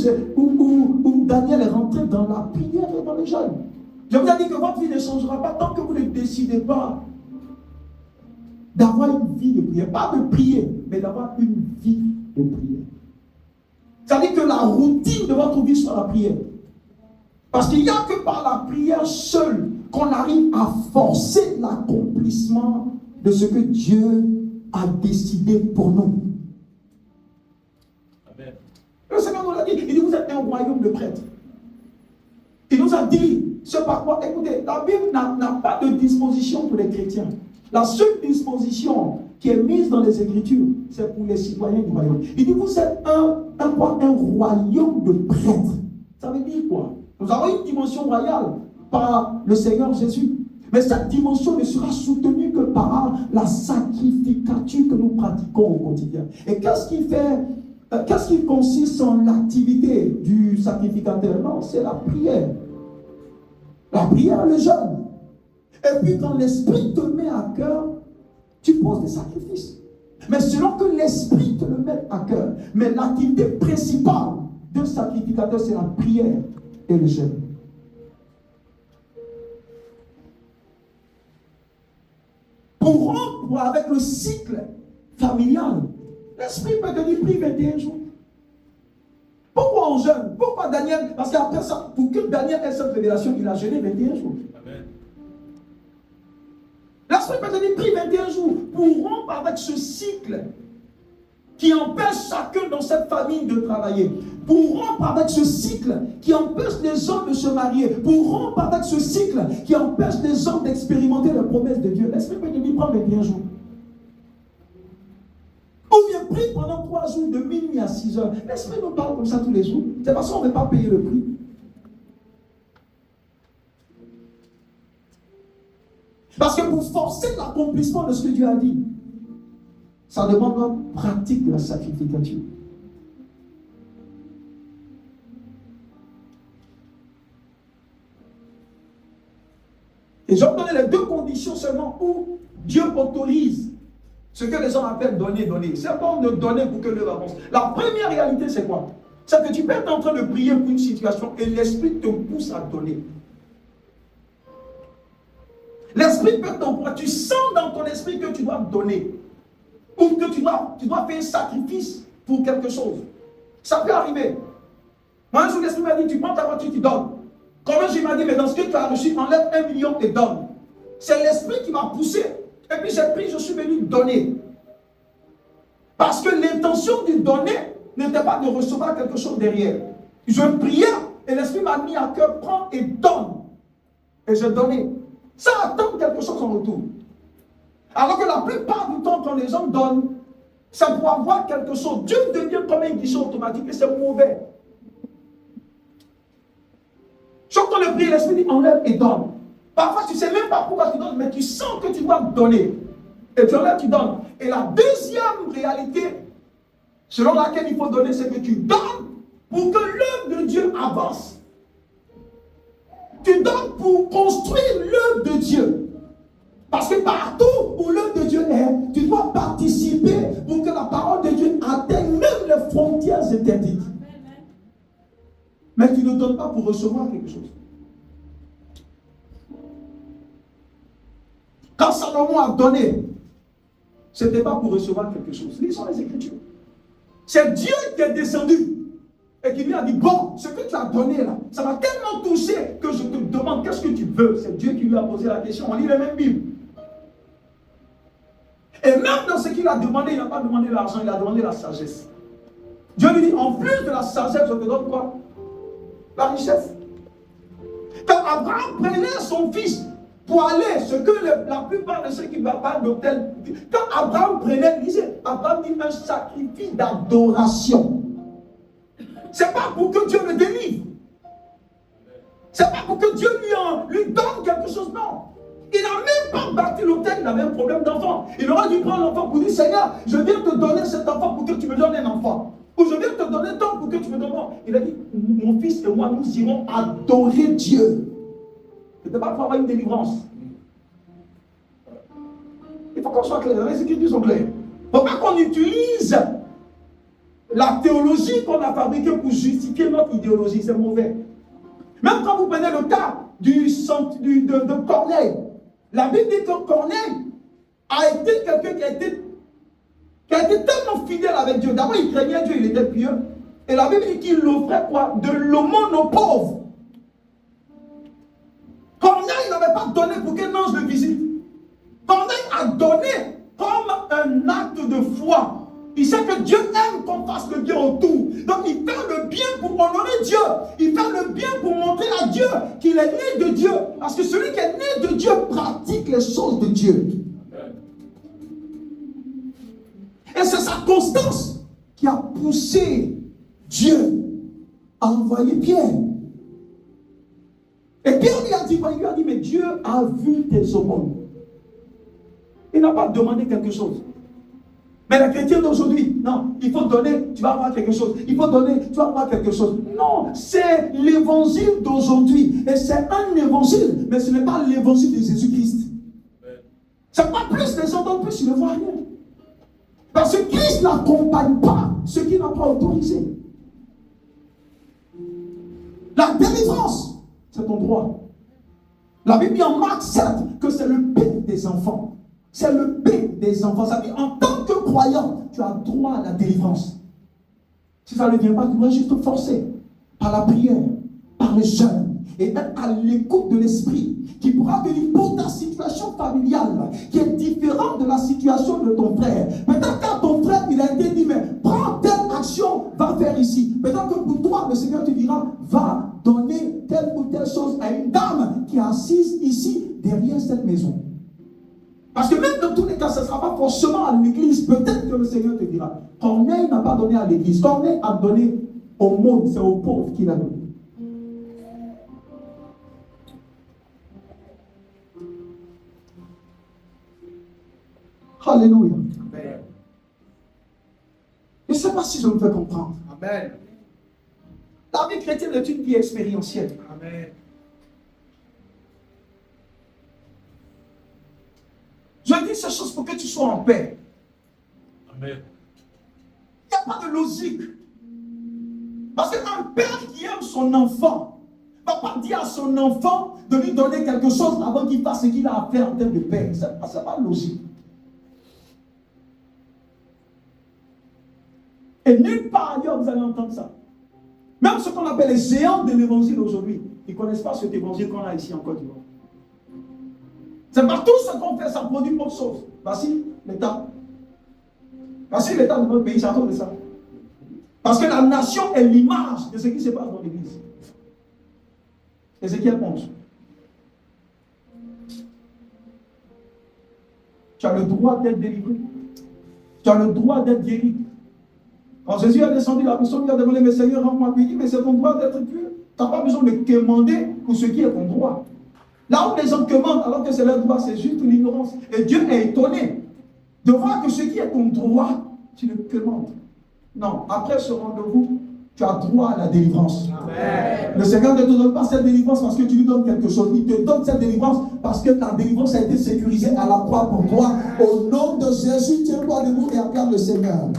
Daniel est rentré dans la prière et dans le jeûne. Je vous ai dit que votre vie ne changera pas tant que vous ne décidez pas d'avoir une vie de prière. Pas de prier, mais d'avoir une vie de prière. C'est-à-dire que la routine de votre vie soit la prière. Parce qu'il n'y a que par la prière seule qu'on arrive à forcer l'accomplissement de ce que Dieu a décidé pour nous. Amen. Le Seigneur nous l'a dit. Il dit, vous êtes un royaume de prêtres. Il nous a dit, ce par quoi, écoutez, la Bible n'a pas de disposition pour les chrétiens. La seule disposition qui est mise dans les Écritures, c'est pour les citoyens du royaume. Il dit, vous êtes un royaume de prêtres. Ça veut dire quoi? Nous avons une dimension royale par le Seigneur Jésus. Mais cette dimension ne sera soutenue que par la sacrificature que nous pratiquons au quotidien. Et qu'est-ce qui consiste en l'activité du sacrificateur? Non, c'est la prière. La prière, le jeûne. Et puis quand l'Esprit te met à cœur, tu poses des sacrifices. Mais selon que l'Esprit te le met à cœur. Mais l'activité principale d'un sacrificateur, c'est la prière et le jeûne. Pour rompre avec le cycle familial, l'Esprit peut te dire prie 21 jours. Pourquoi on jeûne? Pourquoi Daniel? Parce qu'après ça, pour que Daniel ait cette révélation, il a jeûné 21 jours. Amen. L'Esprit peut te dire prie 21 jours pour rompre avec ce cycle qui empêche chacun dans cette famille de travailler. Pour rompre avec ce cycle qui empêche les hommes de se marier. Pour rompre avec ce cycle qui empêche les hommes d'expérimenter les promesses de Dieu. L'Esprit peut te dire prends 21 jours. Ou bien prie pendant 3 jours de minuit à 6 heures. L'Esprit nous parle comme ça tous les jours. C'est parce qu'on ne veut pas payer le prix. Parce que pour forcer l'accomplissement de ce que Dieu a dit, ça demande une pratique de la sacrificature. Et je vais donner les 2 conditions seulement où Dieu autorise ce que les gens appellent donner. C'est pas de donner pour que l'œuvre avance. La première réalité, c'est quoi? C'est que tu peux être en train de prier pour une situation et l'Esprit te pousse à donner. L'Esprit peut t'envoyer. Tu sens dans ton esprit que tu dois donner. Ou que tu dois faire un sacrifice pour quelque chose. Ça peut arriver. Moi, un jour, l'Esprit m'a dit, tu prends ta voiture, tu donnes. Comme un jour, il m'a dit, mais dans ce que tu as reçu, enlève 1 million et donne. C'est l'Esprit qui m'a poussé. Et puis j'ai pris, je suis venu donner. Parce que l'intention du donner n'était pas de recevoir quelque chose derrière. Je priais et l'Esprit m'a mis à cœur, prends et donne. Et j'ai donné. Ça attend quelque chose en retour. Alors que la plupart du temps, quand les gens donnent, c'est pour avoir quelque chose. Dieu devient comme un guichet automatique et c'est mauvais. Chaque fois le prier, l'Esprit dit enlève et donne. Parfois, tu ne sais même pas pourquoi tu donnes, mais tu sens que tu dois donner. Et tu enlèves, tu donnes. Et la deuxième réalité, selon laquelle il faut donner, c'est que tu donnes pour que l'œuvre de Dieu avance. Tu donnes pour construire l'œuvre de Dieu. Parce que partout où l'œuvre de Dieu est, tu dois participer pour que la parole de Dieu atteigne même les frontières interdites. Mais tu ne donnes pas pour recevoir quelque chose. Quand Salomon a donné, ce n'était pas pour recevoir quelque chose. Lisons les Écritures. C'est Dieu qui est descendu et qui lui a dit, bon, ce que tu as donné là, ça m'a tellement touché que je te demande, qu'est-ce que tu veux? C'est Dieu qui lui a posé la question. On lit la même Bible. Et même dans ce qu'il a demandé, il n'a pas demandé l'argent, il a demandé la sagesse. Dieu lui dit, en plus de la sagesse, je te donne quoi? La richesse. Quand Abraham prenait son fils pour aller, ce que la plupart de ceux qui ne vont pas à l'hôtel, quand Abraham prenait, lisez, Abraham dit un sacrifice d'adoration. Ce n'est pas pour que Dieu le délivre. Ce n'est pas pour que Dieu lui donne quelque chose, non. Il n'a même pas bâti l'hôtel, il avait un problème d'enfant. Il aurait dû prendre l'enfant pour dire, Seigneur, je viens te donner cet enfant pour que tu me donnes un enfant. Ou je viens te donner tant pour que tu me donnes un enfant. Il a dit, mon fils et moi, nous irons adorer Dieu. Ce n'était pas pour avoir une délivrance. Il faut qu'on soit clair, les Écritures sont claires. Il ne faut pas qu'on utilise la théologie qu'on a fabriquée pour justifier notre idéologie, c'est mauvais. Même quand vous prenez le cas de Corneille, la Bible dit que Corneille a été quelqu'un qui a été tellement fidèle avec Dieu. D'abord, il craignait Dieu, il était pieux. Et la Bible dit qu'il offrait quoi? De l'aumône aux pauvres. Corneille n'avait pas donné pour qu'un ange le visite. Corneille a donné comme un acte de foi. Il sait que Dieu aime qu'on fasse le bien autour. Donc il fait le bien pour honorer Dieu. Il fait le bien pour montrer à Dieu qu'il est né de Dieu. Parce que celui qui est né de Dieu pratique les choses de Dieu. Et c'est sa constance qui a poussé Dieu à envoyer Pierre. Et Pierre lui a dit, mais Dieu a vu tes aumônes. Il n'a pas demandé quelque chose. Mais les chrétiens d'aujourd'hui, non, il faut donner, tu vas avoir quelque chose. Il faut donner, tu vas avoir quelque chose. Non, c'est l'évangile d'aujourd'hui. Et c'est un évangile, mais ce n'est pas l'évangile de Jésus-Christ. C'est pas plus, les gens donnent plus, ils ne voient rien. Parce que Christ n'accompagne pas ce qui n'a pas autorisé. La délivrance, c'est ton droit. La Bible dit en Marc 7 que c'est le paix des enfants. C'est le paix des enfants. Ça veut dire, en tant que croyant, tu as droit à la délivrance. Si ça ne vient pas, tu dois juste te forcer par la prière, par le jeûne, et être à l'écoute de l'esprit qui pourra venir pour ta situation familiale, qui est différente de la situation de ton frère. Peut-être qu'à ton frère, il a été dit, mais prends telle action, va faire ici. Peut-être que pour toi, le Seigneur te dira, va donner telle ou telle chose à une dame qui est assise ici, derrière cette maison. Parce que même dans tous les cas, ce ne sera pas forcément à l'église. Peut-être que le Seigneur te dira. Corneille n'a pas donné à l'église. Corneille a donné au monde. C'est aux pauvres qu'il a donné. Alléluia. Amen. Je ne sais pas si je me fais comprendre. Amen. La vie chrétienne est une vie expérientielle. Amen. Je dis ces choses pour que tu sois en paix. Amen. Il n'y a pas de logique. Parce qu'un père qui aime son enfant ne va pas dire à son enfant de lui donner quelque chose avant qu'il fasse ce qu'il a à faire en termes de paix. Ce n'est pas logique. Et nulle part ailleurs vous allez entendre ça. Même ce qu'on appelle les géants de l'évangile aujourd'hui, ils ne connaissent pas cet évangile qu'on a ici en Côte d'Ivoire. C'est pas tout ce qu'on fait, ça produit autre chose. Voici l'État. Voici l'État de notre pays, c'est à cause de ça. Parce que la nation est l'image de ce qui se passe dans l'église. Ézéchiel 11. Tu as le droit d'être délivré. Tu as le droit d'être guéri. Quand Jésus a descendu, la personne lui a demandé, mais Seigneur, rends-moi guéri, mais c'est ton droit d'être pur. Tu n'as pas besoin de quémander pour ce qui est ton droit. Là où les gens commandent alors que c'est leur droit, c'est juste l'ignorance. Et Dieu est étonné de voir que ce qui est ton droit, tu le commandes. Non, après ce rendez-vous, tu as droit à la délivrance. Amen. Le Seigneur ne te donne pas cette délivrance parce que tu lui donnes quelque chose. Il te donne cette délivrance parce que ta délivrance a été sécurisée à la croix pour toi. Au nom de Jésus, tiens-toi debout et acclame le Seigneur.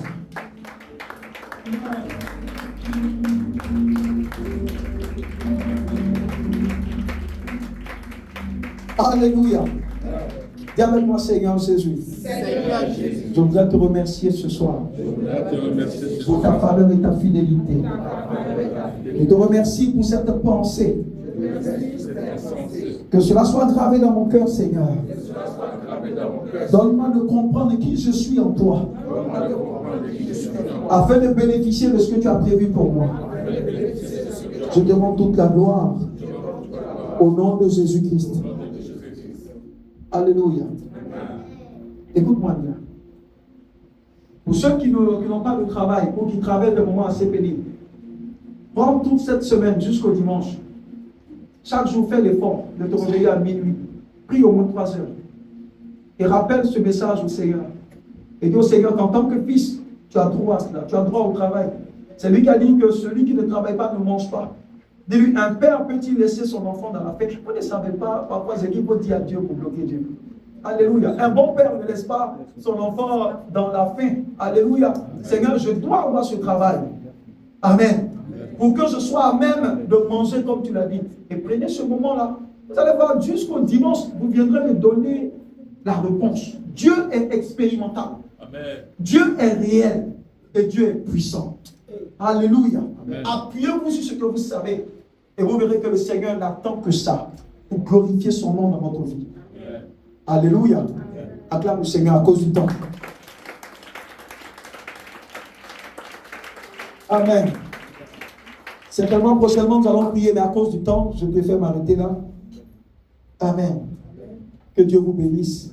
Alléluia. Dis avec moi, Seigneur Jésus. Seigneur Jésus. Je voudrais te remercier ce soir pour ta faveur et ta fidélité. Je te remercie pour cette pensée. Que cela soit gravé dans mon cœur, Seigneur. Donne-moi de comprendre qui je suis en toi, afin de bénéficier de ce que tu as prévu pour moi. Je te rends toute la gloire au nom de Jésus-Christ. Alléluia. Écoute-moi bien. Pour ceux qui n'ont pas de travail ou qui traversent des moments assez pénibles, Prends toute cette semaine jusqu'au dimanche. Chaque jour, fais l'effort de te réveiller à minuit. Prie au moins 3 heures. Et rappelle ce message au Seigneur. Et dis au Seigneur qu'en tant que fils, tu as droit à cela. Tu as droit au travail. C'est lui qui a dit que celui qui ne travaille pas ne mange pas. Dis-lui, un père peut-il laisser son enfant dans la fête? Vous ne savez pas, parfois, c'est qu'il faut dire à Dieu pour bloquer Dieu. Alléluia. Un bon père ne laisse pas son enfant dans la faim. Alléluia. Seigneur, je dois avoir ce travail. Amen. Pour que je sois à même de manger comme tu l'as dit. Et prenez ce moment-là. Vous allez voir, jusqu'au dimanche, vous viendrez me donner la réponse. Dieu est expérimental. Amen. Dieu est réel. Et Dieu est puissant. Alléluia. Amen. Appuyez-vous sur ce que vous savez. Et vous verrez que le Seigneur n'attend que ça. Pour glorifier son nom dans votre vie. Amen. Alléluia. Acclame le Seigneur à cause du temps. Amen. Certainement, prochainement, nous allons prier, mais à cause du temps, je préfère m'arrêter là. Amen. Que Dieu vous bénisse.